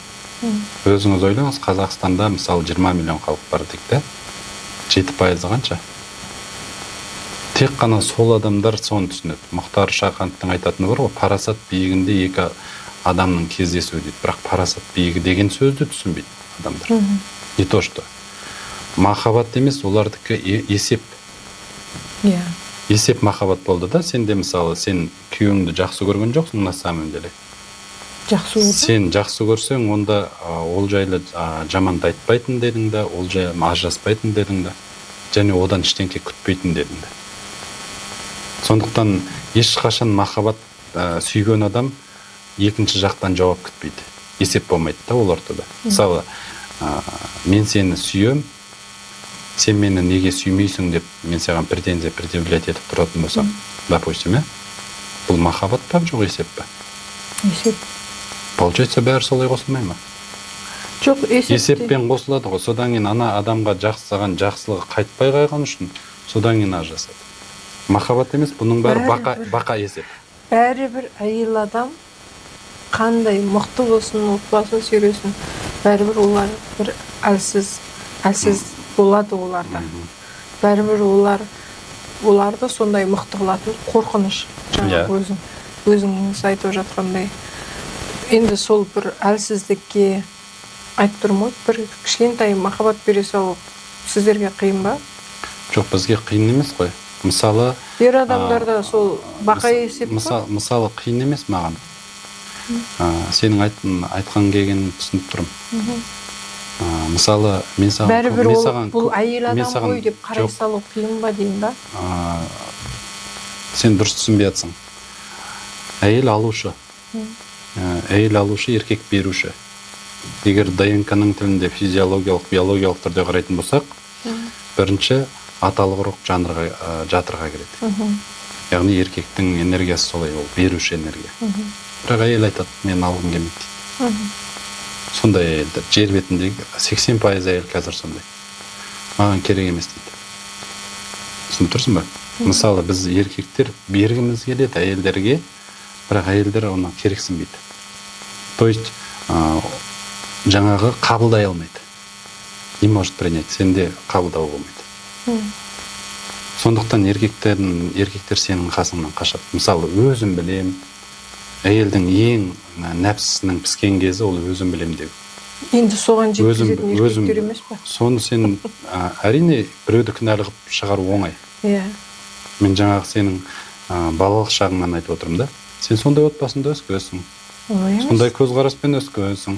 Өзіңіз ойлаңыз, Қазақстанда мысалы 20 миллион халық бар дейік та, 7% қанша? Тек қана сол адамдар соны түсінеді. Мұхтар Шахановтың айтатыны бар ғой, парасат биігінде екі адамның кездесуі дейді. Бірақ парасат биігі деген сөзді түсінбейді адамдар. Не то что. Махаббат емес, олардікі есеп. Есеп махаббат болды да, сенде мысалы сен күйеуіңді жақсы көрген жоқсың на самом деле. Жақсы көрді. Сен жақсы көрсең, онда ол жайлы жаманды айтпайтын дедің да, ол жайлы ажыраспайтын дедің да, және одан ештеңке күтпейтін дедің да. Сондықтан ешқашан махаббат сүйген адам екінші жақтан жауап күтпейді. Есеп болмайды да ол ортада. Мысалы, мен сені сүйем, сен мені неге сүймейсің деп мен саған претензия предъявлять етіп тұратын болсам, допустим, бұл махаббат па жоқ есеп па? Есеп. Получается, бәрі солай қосылмай ма? Жоқ, есеппен қосылады ғой. Содан кейін ана адамға жасаған жақсылығы қайтпай қайған үшін содан кейін ажырасады. Махаббат емес, бұның бәрі бақа есеп. Бәрібір әйел адам қандай мықты болсын, отбасын сүйресін, бәрібір олар бір әлсіз болады оларда. Бәрібір оларды сондай мықты қылатын қорқыныш. Жаңағы өзіңіз айтып жатқандай. Енді сол бір әлсіздікке айтып тұрмын, бір кішкентай махаббат бере салу сіздерге қиын ба? Жоқ, бізге қиын емес қой. Мысалы, ер адамдарда сол бақа есеп па? Мысалы, қиын емес маған. Сенің айтқан келгенін түсініп тұрмын. Мысалы, мен саған... Бәрібір бұл әйел адам ғой деп қарай салу қиын ба дейін ба? Сен дұрыс түсінбей жатсың. Әйел алушы. Әйел алушы, еркек беруші. Егер ДНК-ның тілінде физиологиялық, биологиялық түрде қарайтын болсақ, бірінші аталық рух жатырға кіреді. Яғни еркектің энергиясы солай, ол беруші энергия. Бірақ әйел айтады, мен алғым келмейді. Сондай әйелдер, жер бетіндегі 80% әйел қазір сондай. Маған керек емес дейді. Түсініп тұрсың ба? Мысалы, біз еркектер бергіміз келеді әйелдерге, бірақ әйелдер оны керексінбейді. То есть, жаңағы қабылдай алмайды. Не может принять, сенде қабылдау болмайды. Сондықтан еркектер сенің қасыңнан қашады. Мысалы, өзім білем, әйелдің ең нәпсісінің піскен кезі ол өзім білем деп. Енді соған жеткізетін еркектер емес па? Соны сен әрине біреуді кінәлі қылып шығару оңай. Мен жаңағы сенің балалық шағыңнан айтып отырмын да. Сен сондай отбасында өскенсің. Сондай көзқараспен өскенсің.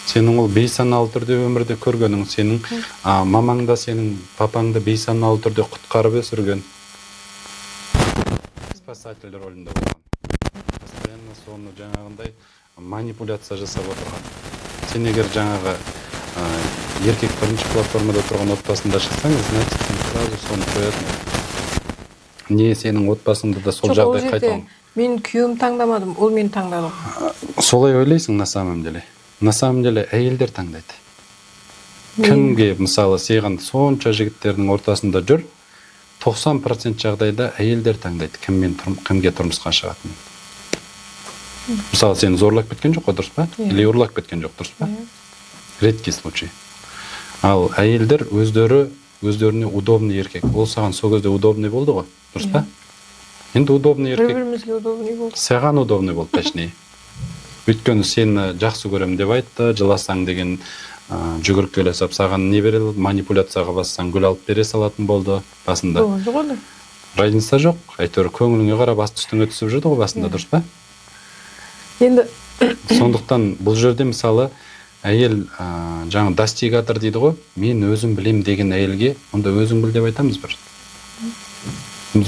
Сенің ол бейсаналы түрде өмірде көргенің, сенің мамаң да сенің папаңды бейсаналы түрде құтқарып өсірген. Спасатель рөлінде болған. Постоянно соны жаңағындай манипуляция жасап отырған. Сен егер жаңағы еркек бірінші платформада тұрған отбасында шықсаңыз, значит, сен сразу соны қоятын. Не сенің отбасыңда да сол жағдай қайталанды? Мен күйеуім таңдамадым, ол мен таңдадым. Солай ойлайсың на самом деле. На самом деле әйелдер таңдайды. Кімге, мысалы, саған сонша жігіттердің ортасында жүр, 90% жағдайда әйелдер таңдайды, кімге тұрмысқа шығатын. Мысалы, сені зорлап кеткен жоқ, дұрыс па? Или ұрлап кеткен жоқ, дұрыс па? Редкий случай. Ал әйелдер өздеріне удобный еркек. Ол саған сол кезде удобный болды ғой, дұрыс па? Енді удобный еркек. Бір-бірімізге удобный болды. Саған удобный болды, точнее. Өйткені сені жақсы көрем деп айтты, жыласаң деген жүгіріп келе сап, саған не бере алады, манипуляцияға бассаң гүл алып бере салатын болды басында. Разница жоқ, әйтеуір көңіліңе қарап басты үстіңе түсіп жүрді ғой басында, дұрыс па? Енді сондықтан бұл жерде мысалы әйел жаңа достигатор дейді ғой, мен өзім білем деген әйелге, онда өзің біл деп айтамыз бір.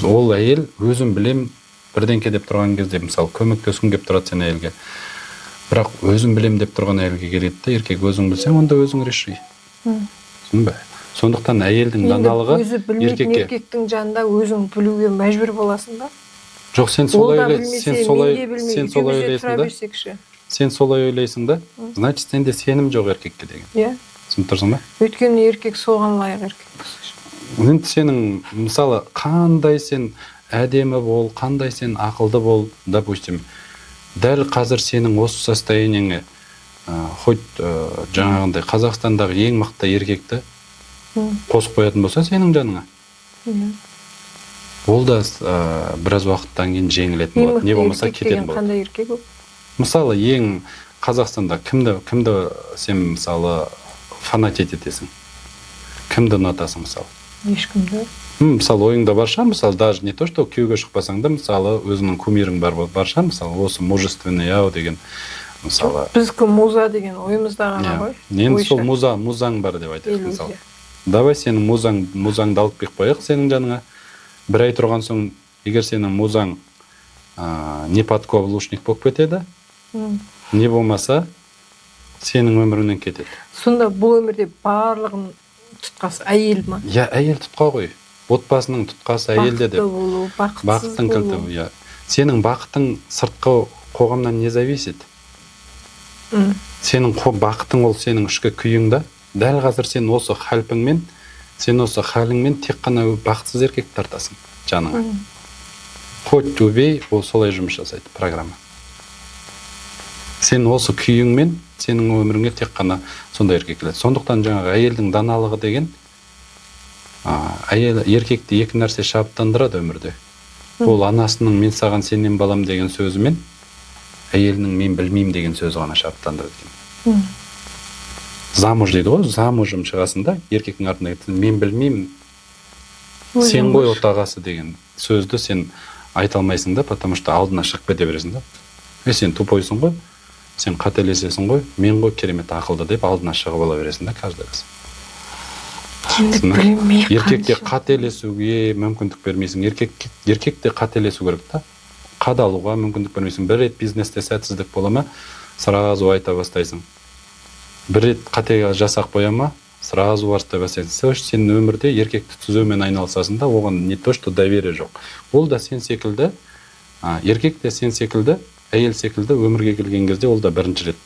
Ол әйел өзім білем бірдеңке деп тұрған кезде, мысалы көмектескім келіп тұрады сен әйелге. Бірақ өзім білем деп тұрған әйелге келеді де, еркек өзің білсең, онда өзің реши. Түсінбе? Сондықтан әйелдің даналығы өзі білмейтін еркектің жанында өзің білуге мәжбүр боласың ба? Жоқ, сен солай ойлайсың да, значит, сенде сенім жоқ еркекке деген. Түсініп тұрсың ба? Өйткені еркек соған лайық еркек болса. Енді сенің, мысалы, қандай сен әдемі бол, қандай сен ақылды бол, допустим, дәл қазір сенің осы состояниеңе хоть жаңағындай Қазақстандағы ең мықты еркекті қосып қоятын болса сенің жаныңа. Ол да біраз уақыттан кейін жеңілетін болады. Не болмаса кететін болады. Қандай еркек ол? Мысалы, ең Қазақстанда кімді сен мысалы фанатет етесің? Кімді ұнатасың мысалы? Ешкімді. Мысалы ойыңда бар шығар, мысалы даже не то, что күйеуге шықпасаң да, мысалы өзіңнің кумирің бар шығар, мысалы осы мужественный ау деген, мысалы. Біздікі муза деген ойымызда ғана ғой. Енді сол музаң бар деп айтайық, мысалы. Давай сенің музаңды алып келіп қояйық сенің жаныңа. Бір ай тұрған соң, егер сенің музаң неподковлушник болып кетеді, не болмаса сенің өміріңнен кетеді. Сонда бұл өмірде барлығын тұтқасы әйел ма? Әйел тұтқа ғой. Отбасының тұтқасы әйелде деп. Бақытты болу, бақытсыз Бақыттың кілті. Сенің бақытың сыртқы қоғамнан не зависит? Сенің бақытың ол сенің ішкі күйіңді. Дәл қазір сен осы халпіңмен, сен осы халіңмен тек қана бақытсыз еркек тартасың жаныңа. Хоть убей, ол солай жұмыс жасайды программа. Сен осы күйіңмен, сенің өміріңе тек қана сондай еркек келеді. Сондықтан жаңағы әйелдің даналығы деген, әйел еркекті екі нәрсе шабыттандырады өмірде. Ол анасының мен саған сенен балам деген сөзімен, әйелінің мен білмеймін деген сөзі ғана шабыттандырады екен. Замуж дейді ғой, замужым шығасында, еркектің артында мен білмеймін, сен ғой отағасы деген сөзді сен айта алмайсың да, потому что алдына шығып кете бересің да. Сен тупойсың ғой, сен қателесесің ғой, мен ғой керемет ақылды деп алдына шығып ала бересің да, каждый раз. Еркекке қателесуге мүмкіндік бермейсің. Еркекте қателесу керек та. Қадалуға мүмкіндік бермейсің. Бір рет бизнесте сәтсіздік бола ма, сразу айта бастайсың. Бір рет қате жасақ қоя ма, сразу арыстай бастайсың. Сен өмірде еркекті түзеумен айналысасың да, оған не то, что доверие жоқ. Ол да сен секілді, еркек те сен секілді, әйел секілді өмірге келген кезде ол да бірінші рет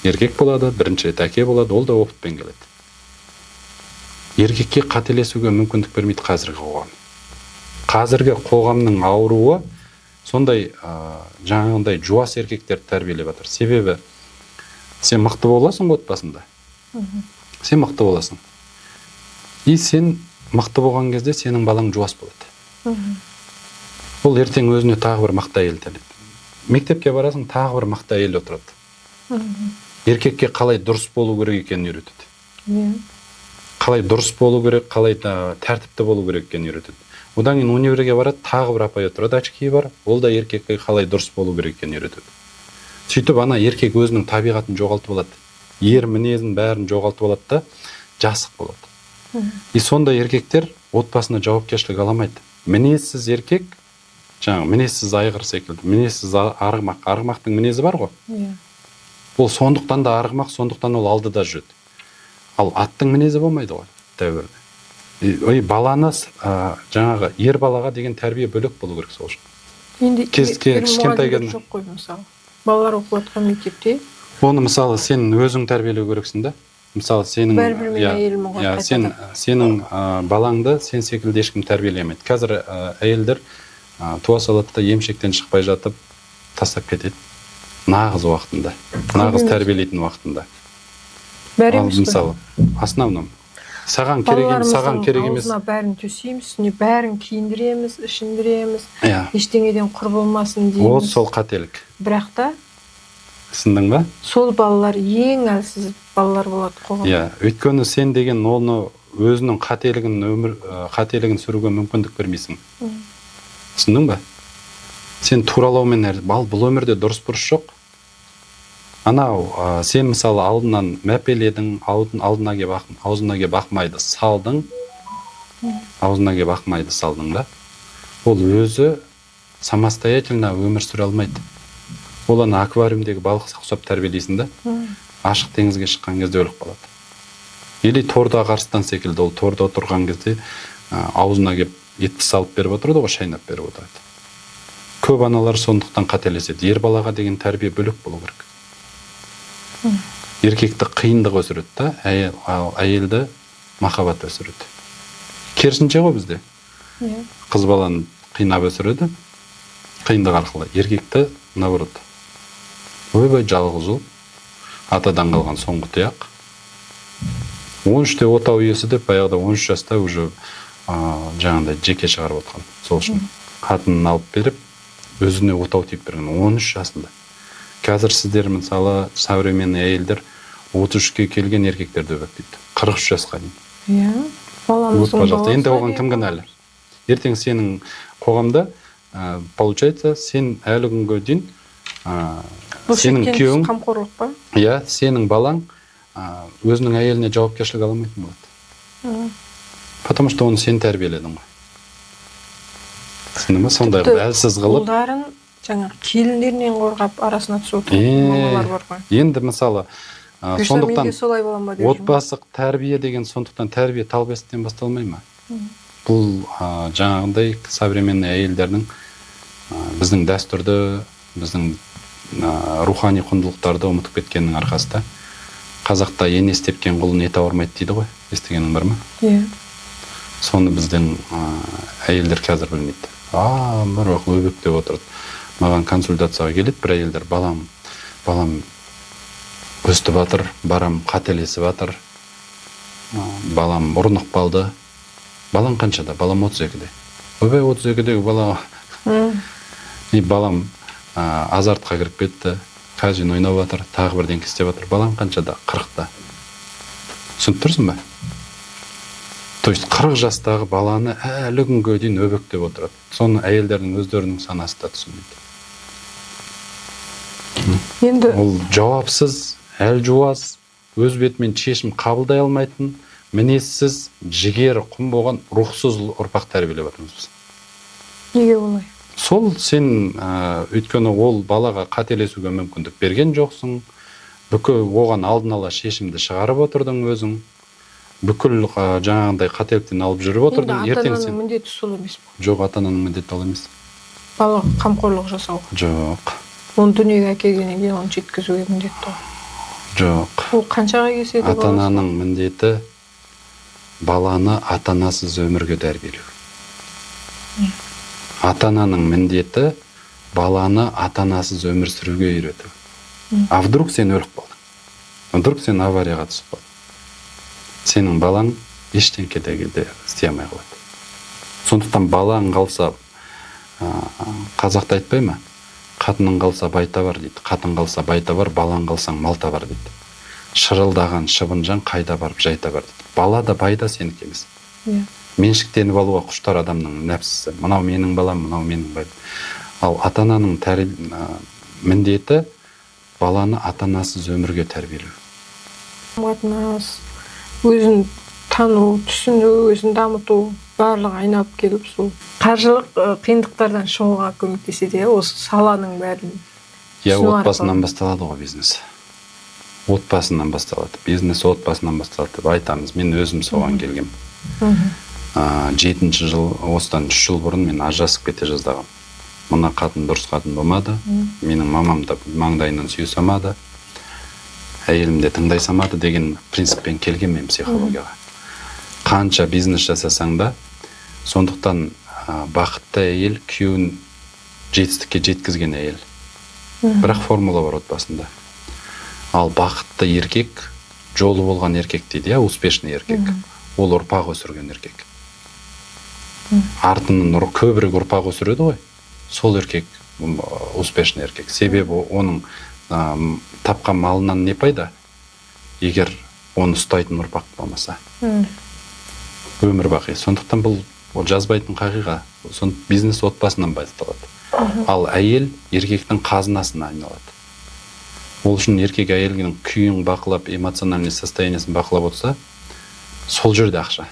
еркек болады, бірінші рет әке болады, ол да опытпен келеді. Еркекке қателесуге мүмкіндік бермейді қазіргі қоғам. Қазіргі қоғамның ауруы сондай жаңағындай жуас еркектер тәрбиелеп жатыр. Себебі сен мықты боласың отбасында. Сен мықты боласың. И сен мықты болған кезде сенің балаң жуас болады. Ол ертең өзіне тағы бір мықты әйел таниды. Мектепке барасың, тағы бір мықты әйел отырады. Еркекке қалай дұрыс болу керек екенін үйретеді. Қалай дұрыс болу керек, қалай тәртіпті болу керек екенін үйретеді. Одан кейін универге барады, тағы бір апай отырады, очки бар, ол да еркекке қалай дұрыс болу керек екенін үйретеді. Сөйтіп ана еркек өзінің табиғатын жоғалтып алады. Ер мінезін бәрін жоғалтып алады да, жасық болады. И сондай еркектер отбасына жауапкершілік аламайды. Мінезсіз еркек, жаңағы мінезсіз айғыр секілді, мінезсіз арғымақ. Арғымақтың мінезі бар ғой? Ол сондықтан да арғымақ, сондықтан ол алдыда жүреді. Ал аттың мінезі болмайды ғой, дәуірде. Баланы жаңағы ер балаға деген тәрбие бөлек болу керек сол үшін. Енді кішкентай жоқ қой мысалы. Балалар оқып жатқан мектепте. Оны мысалы сен өзің тәрбиелеу керексің да. Мысалы сенің балаңды сен секілді ешкім тәрбиелемейді. Қазір әйелдер туа салады да емшектен шықпай жатып тастап кетеді. Нағыз уақытында, нағыз тәрбиелейтін уақытында. Мысалы, основном. Саған керек емес. Аузына бәрін төсейміз, бәрін киіндіреміз, ішіндіреміз, ештеңеден құр болмасын дейміз. Ол сол қателік. Бірақ та, түсіндің ба? Сол балалар ең әлсіз балалар болады қоғамда. Өйткені сен деген оны өзінің қателігін сүруге мүмкіндік бермейсің. Түсіндің ба? Сен туралаумен бұл өмірде дұрыс бұрыс жоқ. Анау, сен мысалы алдынан мәпеледің, аузына кеп ақмайды салдың, аузына кеп ақмайды салдың да. Ол өзі самостоятельно өмір сүре алмайды. Ол ана аквариумдегі балық ұқсап тәрбиелейсің да, ашық теңізге шыққан кезде өліп қалады. Или торда қарыстан секілді, ол торда отырған кезде аузына кеп етті салып беріп отырады ғой, шайнап беріп отырады. Көп аналар сондықтан қателеседі. Ер балаға деген тәрбие бөлек болу керек. Еркекті қиындық өсіреді да, әйелді махаббат өсіреді. Керісінше ғой бізде. Қыз баланы қинап өсіреді, қиындық арқылы. Еркекті наоборот. Ойбай жалғыз ұл, атадан қалған соңғы тұяқ. 13-те отау иесі деп, баяғыда 13 жаста уже жаңағындай жеке шығарып отқан. Сол үшін қатынын алып беріп, өзіне отау тиіп берген 13 жасында. Қазір сіздер мысалы современный әйелдер 33-ке келген еркектерді өбектейді. 43 жасқа дейін. Ұмытпа жақсы. Енді оған кім кінәлі? Ертең сенің қоғамда получается сен әлі күнге дейін сенің күйеуің қамқорлық па? Иә, сенің балаң өзінің әйеліне жауапкершілік ала алмайтын болады. Потому что оны сен тәрбиеледің ғой. Түсіндің ме? Сондай әлсіз қылып. Ұлдарын жаңағы келіндерінен қорғап арасына түсіп отырған мамалар бар ғой. Енді мысалы сондықтан солай бола ма деп жүрмін. отбасылық тәрбие деген сондықтан тәрбие тал бесіктен басталмай ма? Бұл жаңағындай современный әйелдердің біздің дәстүрді, біздің рухани құндылықтарды ұмытып кеткеннің арқасында. Қазақта енес тепкен құлын ет ауырмайды дейді ғой. Естігенің бар ма? Иә. Соны біздің әйелдер қазір білмейді. Бір өбектеп отырды. Маған консультацияға келеді бір әйелдер, балам өстіп жатыр, барам қателесіп жатыр. Балам ұрынық қалды. Балам қаншада? Балам 32-де. 32-дегі бала. Балам азартқа кіріп кетті. Казино ойнап жатыр, тағы бірден істеп жатыр. Балам қаншада? 40-та. Түсініп тұрсың ба? То есть 40 жастағы баланы әлі күнге дейін өбектеп отырады. Соны әйелдердің өздерінің санасы да түсінбейді. Енді ол жауапсыз, әлжуаз, өз бетімен шешім қабылдай алмайтын, мінезсіз, жігері құм болған рухсыз ұрпақ тәрбиелеп жатырмыз біз. Неге олай? Сол сен өйткені ол балаға қателесуге мүмкіндік берген жоқсың. Бүкіл оған алдын ала шешімді шығарып отырдың өзің. Бүкіл жаңағындай қателіктен алып жүріп отырдың. Енді ата-ананың міндеті сол емес пе? Жоқ, ата-ананың міндеті ол емес. Балаға қамқорлық жасау. Жоқ. Оны дүниеге әкелгеннен кейін оны жеткізуге міндетті. Жоқ. Ол қаншаға келсе де ата-ананың міндеті баланы ата-анасыз өмірге тәрбиелеу. Ата-ананың міндеті баланы ата-анасыз өмір сүруге үйрету. А вдруг сен өліп қалдың? Вдруг сен аварияға түсіп қалдың? Сенің балаң ештеңке де істей алмай қалады. Сондықтан балаң қалса, қазақта айтпай ма? Қатының қалса бай табар дейді. Қатын қалса бай табар, балаң қалсаң мал табар дейді. Шырылдаған шыбынжан қайда барып жай табар дейді. Бала да бай да сенікі емес. Меншіктеніп алуға құштар адамның нәпсісі. Мынау менің балам, мынау менің балам. Ал ата-ананың міндеті баланы ата-анасыз өмірге тәрбиелеу. Қатынас, өзін тану, түсіну, өзін дамыту барлығы айналып келіп сол қаржылық қиындықтардан шығуға көмектеседі, осы саланың бәрін. Отбасынан басталады ғой бизнес. Отбасынан басталады. Бизнес отбасынан басталады деп айтамыз. Мен өзім соған келгем. 7-ші жыл, осыдан 3 жыл бұрын мен ажырасып кете жаздағым. Мына қатын дұрыс қатын болмады. Менің мамам да маңдайынан сүйе самады. Әйелім де тыңдай самады деген принциппен келген мен психологияға. Қанша бизнес жасасаң да, сондықтан бақытты әйел күйеуін жетістікке жеткізген әйел. Бірақ формула бар отбасында. Ал бақытты еркек, жолы болған еркек дейді, успешный еркек. Ол ұрпақ өсірген еркек. Артынан көбірек ұрпақ өсіреді ғой. Сол еркек успешный еркек. Себебі оның тапқан малынан не пайда? Егер оны ұстайтын ұрпақ болмаса. Өмір бақи. Сондықтан бұл жазбайтын қағиға. Бизнес отбасынан басталады. Ал әйел еркектің қазынасына айналады. Ол үшін еркек әйелінің күйін бақылап, эмоциональный состояниесін бақылап отырса, сол жерде ақша.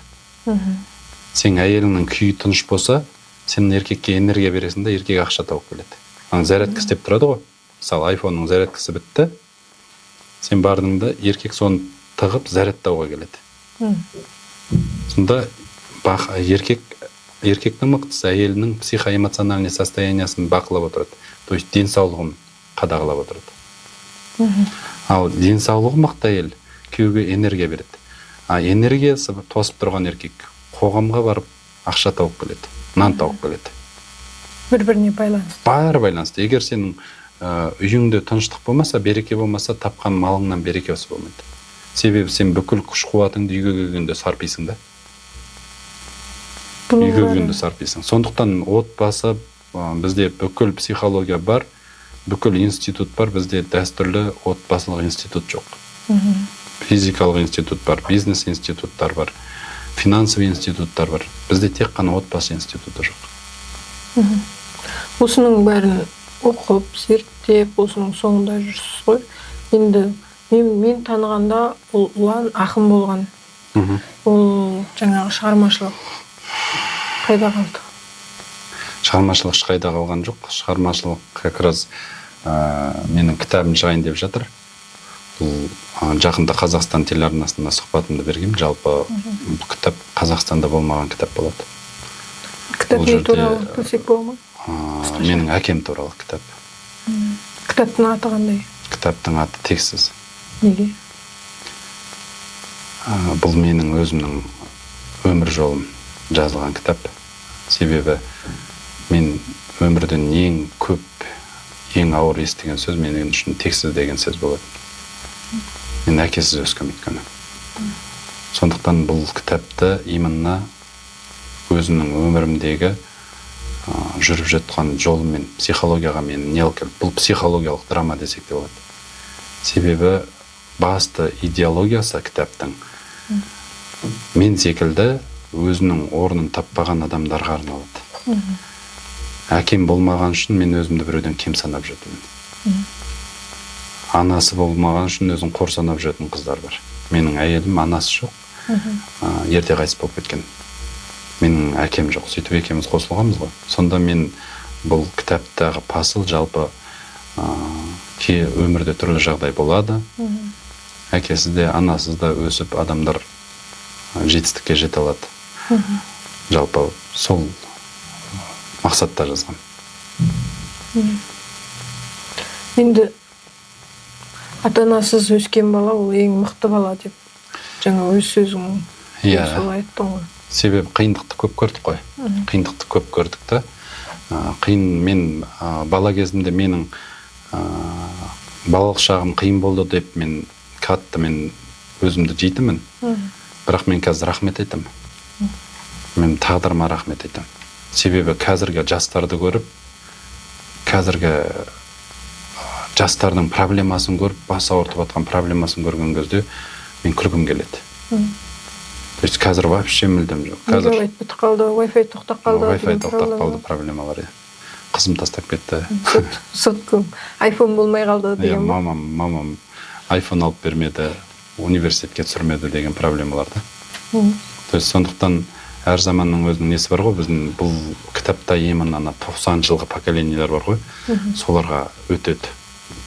Сен әйеліңнің күйі тыныш болса, сен еркекке энергия бересің де, еркек ақша тауып келеді. Зарядка істеп тұрады ғой. Мысалы, айфонның зарядкасы бітті. Сен бардың да, еркек соны тығып зарядтауға келеді. Сонда еркектің мықтысы әйелінің психоэмоциональный состояниесін бақылап отырады. То есть денсаулығын қадағалап отырады. Ал денсаулығы мықты әйел күйеуге энергия береді. Энергиясы тосып тұрған еркек қоғамға барып ақша тауып келеді, нан тауып келеді. Бір-біріне байланысты. Бәрі байланысты. Егер сенің үйіңде тыныштық болмаса, береке болмаса, тапқан малыңнан берекесі болмайды. Себебі сен бүкіл күш-қуатыңды үйге келгенде сарписың да. Үйге келгенде сарписың. Сондықтан отбасы бізде бүкіл психология бар, бүкіл институт бар, бізде дәстүрлі отбасылық институт жоқ. Физикалық институт бар, бизнес институттар бар. финансовый институттар бар. Бізде тек қана отбасы институты жоқ. Осының бәрін оқып, зерттеп, осының соңында жүрсіз ғой. Енді мен танығанда ол ұлан ақын болған. Ол жаңағы шығармашылық қайда қалды? Шығармашылық қайда қалған жоқ. Шығармашылық как раз менің кітабым жайын деп жатыр. Бұл жақында Қазақстан телеарнасында сұхбатымды бергем. Жалпы бұл кітап Қазақстанда болмаған кітап болады. Кітап не туралы білсек бола ма? Менің әкем туралы кітап. Кітаптың аты қандай? Кітаптың аты тексіз. Неге? Бұл менің өзімнің өмір жолым жазылған кітап. Себебі мен өмірден ең көп, ең ауыр естіген сөз менің үшін тексіз деген сөз болады. Мен әкесіз өскем өйткені. Сондықтан бұл кітапты именно өзімнің өмірімдегі жүріп жатқан жолымен психологияға мен не алып келіп, бұл психологиялық драма десек те болады. Себебі басты идеологиясы кітаптың мен секілді өзінің орнын таппаған адамдарға арналады. Әкем болмаған үшін мен өзімді біреуден кем санап жүрдім. Анасы болмаған үшін өзін қор санап жүретін қыздар бар. Менің әйелім анасы жоқ. Ерте қайтыс болып кеткен. Менің әкем жоқ. Сөйтіп екеуміз қосылғанбыз ғой. Сонда мен бұл кітаптағы пасыл жалпы өмірде түрлі жағдай болады. Әкесіз де, анасыз да өсіп адамдар жетістікке жете алады. Жалпы сол мақсатта жазған. Енді ата-анасыз өскен бала ол ең мықты бала деп жаңа өз сөзің солай айттың ғой. Себебі қиындықты көп көрдік қой. Қиындықты көп көрдік та. Мен бала кезімде менің балалық шағым қиын болды деп мен өзімді жейтімін. Бірақ мен қазір рахмет айтам. Мен тағдырыма рахмет айтам. Себебі қазіргі жастарды көріп, қазіргі жастардың проблемасын көріп, бас ауыртып атқан проблемасын көрген кезде мен күлгім келеді. То есть қазір вообще мүлдем жоқ. Қазір бітіп қалды, Wi-Fi тоқтап қалды. Wi-Fi тоқтап қалды проблемалар. Қызым тастап кетті. Соткым, iPhone болмай қалды деген. Мамам iPhone алып бермеді, университетке түсірмеді деген проблемалар да. То есть сондықтан әр заманның өзінің несі бар ғой, біздің бұл кітапта именно 90 жылғы поколениялар бар ғой, соларға өтеді.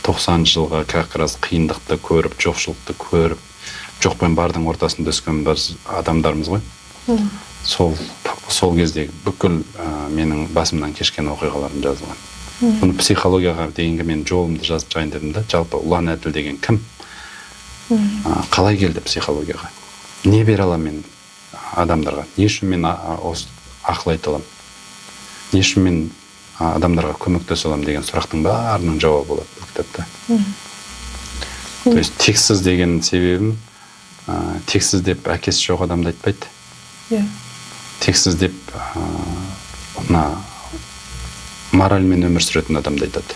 90 жылға как раз қиындықты көріп, жоқшылықты көріп, жоқпен бардың ортасында өскен біз адамдармыз ғой. Сол кездегі бүкіл менің басымнан кешкен оқиғаларым жазылған. Бұны психологияға дейінгі мен жолымды жазып жайын дедім да, жалпы Ұлан Әділ деген кім? Қалай келді психологияға? Не бере аламын мен адамдарға? Не үшін мен ақыл айта аламын? Не үшін мен адамдарға көмектесе аламын деген сұрақтың бәрінің жауабы болады бұл кітапта. То есть тексіз деген себебім, тексіз деп әкесі жоқ адамды айтпайды. Тексіз деп моральмен өмір сүретін адамды айтады.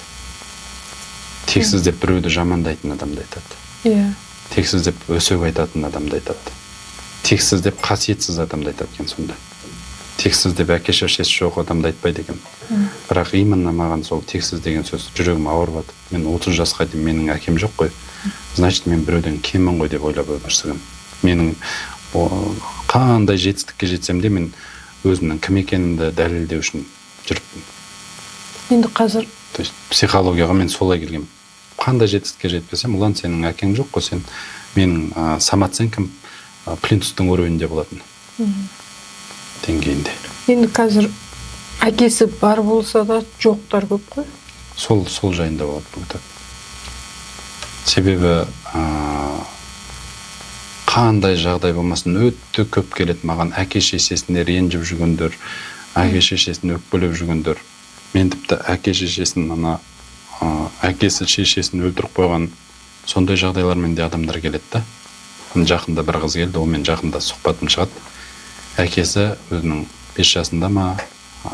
Тексіз деп біреуді жамандайтын адамды айтады. Тексіз деп өсек айтатын адамды айтады. Тексіз деп қасиетсіз адамды айтады екен сонда. Тексіз деп әке-шешесі жоқ адамды айтпайды екен. Бірақ именно маған сол тексіз деген сөз жүрегім ауырып. Мен 30 жасқа дейін менің әкем жоқ қой. Значит, мен біреуден кеммін ғой деп ойлап өмір сүргем. Менің қандай жетістікке жетсем де мен өзімнің кім екенімді дәлелдеу үшін жүріппін. Енді қазір психологияға мен солай келгем. Қандай жетістікке жетпесем, Ұлан сенің әкең жоқ қой, сен менің Самат сен кім? Плинтустың уровенінде болатын. Деңгейінде. Енді қазір әкесі бар болса да жоқтар көп қой. Сол жайында болады бұл кітап. Себебі қандай жағдай болмасын өте көп келеді маған әке-шешесіне ренжіп жүргендер, әке-шешесін өкпелеп жүргендер. Мен тіпті әке-шешесін әкесі шешесін өлтіріп қойған сондай жағдайлармен де адамдар келеді да. Жақында бір қыз келді, олмен жақында сұхбатым шығады. Әкесі өзінің 5 жасында ма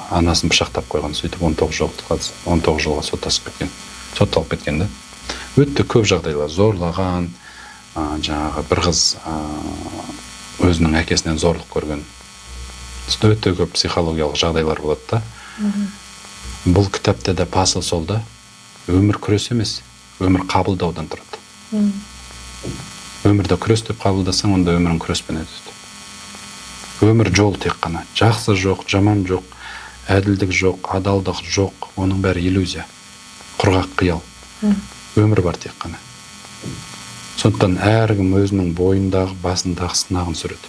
анасын пышақтап қойған, сөйтіп 19 жылға сотталып кеткен да. Өтті көп жағдайлар зорлаған, жаңағы бір қыз өзінің әкесінен зорлық көрген. Өте көп психологиялық жағдайлар болады да. Бұл кітапта да посыл сол да. Өмір күрес емес, өмір қабылдаудан тұрады. Өмірді күрес деп қабылдасаң, онда өмірің күреспен өтеді. Өмір жол тек қана. Жақсы жоқ, жаман жоқ, әділдік жоқ, адалдық жоқ, оның бәрі иллюзия. Құрғақ қиял. Өмір бар тек қана. Сондықтан әркім өзінің бойындағы, басындағы сынағын сүреді.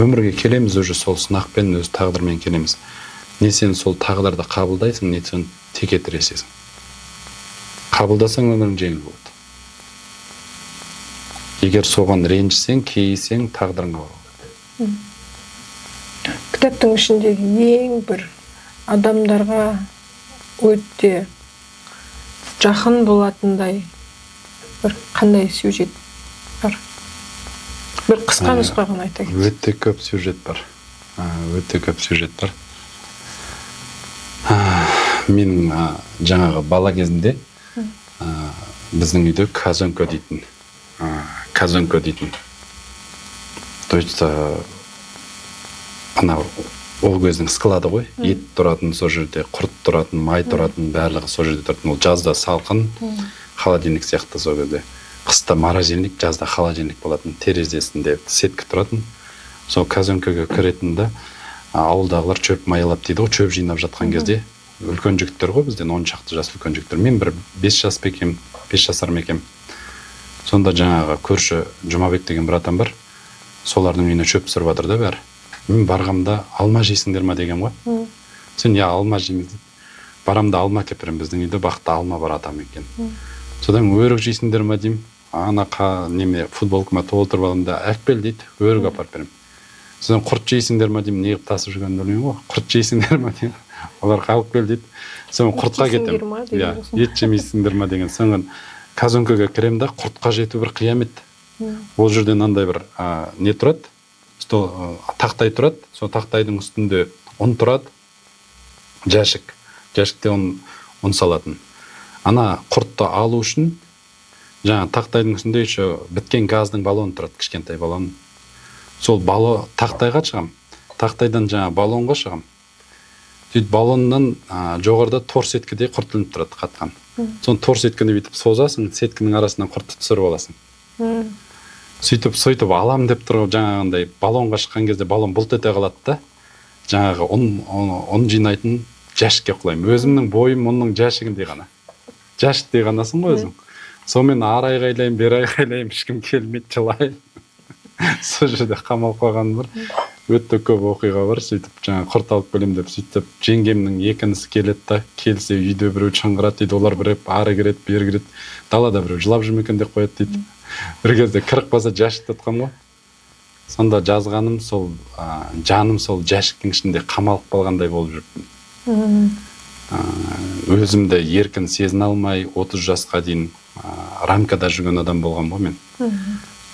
Өмірге келеміз уже сол сынақпен, өз тағдырмен келеміз. Не сен сол тағдырды қабылдайсың, не сен теке тіресесің. Қабылдасаң өмірің жеңіл болады. Егер соған ренжісең, кейісең, тағдырыңға болады. Кітаптың ішіндегі ең бір адамдарға өте жақын болатындай бір қандай сюжет бар? Бір қысқа нұсқа ғана айта кетсең. Өте көп сюжет бар. Өте көп сюжет бар. Менің жаңағы бала кезінде біздің үйде казонка дейтін. То есть анау ол кездің склады ғой. Ет тұратын сол жерде, құрт тұратын, май тұратын, барлығы сол жерде тұратын. Ол жазда салқын, холодильник сияқты сол кезде. Қыста морозильник, жазда холодильник болатын. Терезесінде сетка тұратын. Сол казонкаға кіретінді ауылдағылар чөп майылап дейді ғой, чөп жинап жатқан кезде үлкен жігіттер ғой, бізден 10 шақты жас үлкен жігіттер. Мен бір 5 жасар мекем. Сонда жаңағы көрші Жұмабек деген бір атам бар. Солардың үйіне чөп түсіріп жатыр да бәрі. Мен барғамда алма жейсіңдер ма деген ғой. Сен я алма жейміз дейді. Барамда алма әкеп беремін, біздің үйде бақта алма бар атам екен. Содан өрік жейсіңдер ма деймін. Ана неме футболкама толтырып аламын да әкпел дейді, өрік апарып беремін. Содан құрт жейсіңдер ма деймін, неғып тасып жүргенін білмеймін ғой. Құрт жейсіңдер ма деймін. Олар қалып кел дейді. Содан құртқа кетемін. Ет жемейсіңдер ма деген. Содан казонкаға кіремін да, құртқа жету бір қиямет. Ол жерден андай бір не тұрады, тақтай тұрады, сол тақтайдың үстінде ұн тұрады, жәшік. Жәшікте ұн салатын. Ана құртты алу үшін жаңа тақтайдың үстінде еще біткен газдың баллоны тұрады, кішкентай баллон. Сол тақтайға шығам. Тақтайдан жаңа баллонға шығам. Сөйтіп баллоннан жоғарыда тор сеткідей құрт ілініп тұрады қатқан. Соны тор сеткіні бүйтіп созасың, сеткінің арасынан құртты түсіріп аласың. Сөйтіп алам деп тұрып жаңағындай баллонға шыққан кезде баллон бұлт ете қалады да, жаңағы ұн жинайтын жәшікке құлаймын. Өзімнің бойым ұнның жәшігіндей ғана. Жәшіктей ғанасың ғой өзің. Сонымен ары айғайлаймын, бері айғайлаймын, ешкім келмейді, жылаймын. Сол жерде қамалып қалған бір өте көп оқиға бар. Сөйтіп жаңа құрт алып келемін деп сөйтіп жеңгемнің екінісі келеді да, келсе үйде біреу шыңғырады дейді, олар бір ары кіреді, бері кіреді. Далада біреу жылап жүр ме екен деп қояды дейді. Бір кезде кіріп қалса жәшікті тұтқам ғой. Сонда жазғаным сол жаным сол жәшіктің ішінде қамалып қалғандай болып жүріппін. Өзімді еркін сезіне алмай 30 жасқа дейін рамкада жүрген адам болған ғой мен.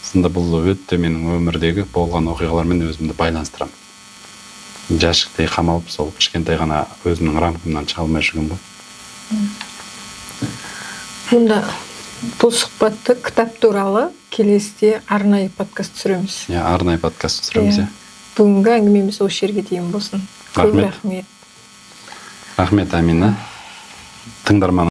Сонда бұл өтте менің өмірдегі болған оқиғалармен өзімді байланыстырамын. Жәшіктей қамалып сол кішкентай ғана өзімнің рамкамнан шыға алмай жүрген ғой. Мұнда бұл сұхбатты кітап туралы келесіде арнайы подкаст түсіреміз. Арнайы подкаст түсіреміз. Бүгінгі әңгімеміз осы жерге дейін болсын. Көп рахмет. Рахмет, Амина. Тыңдарман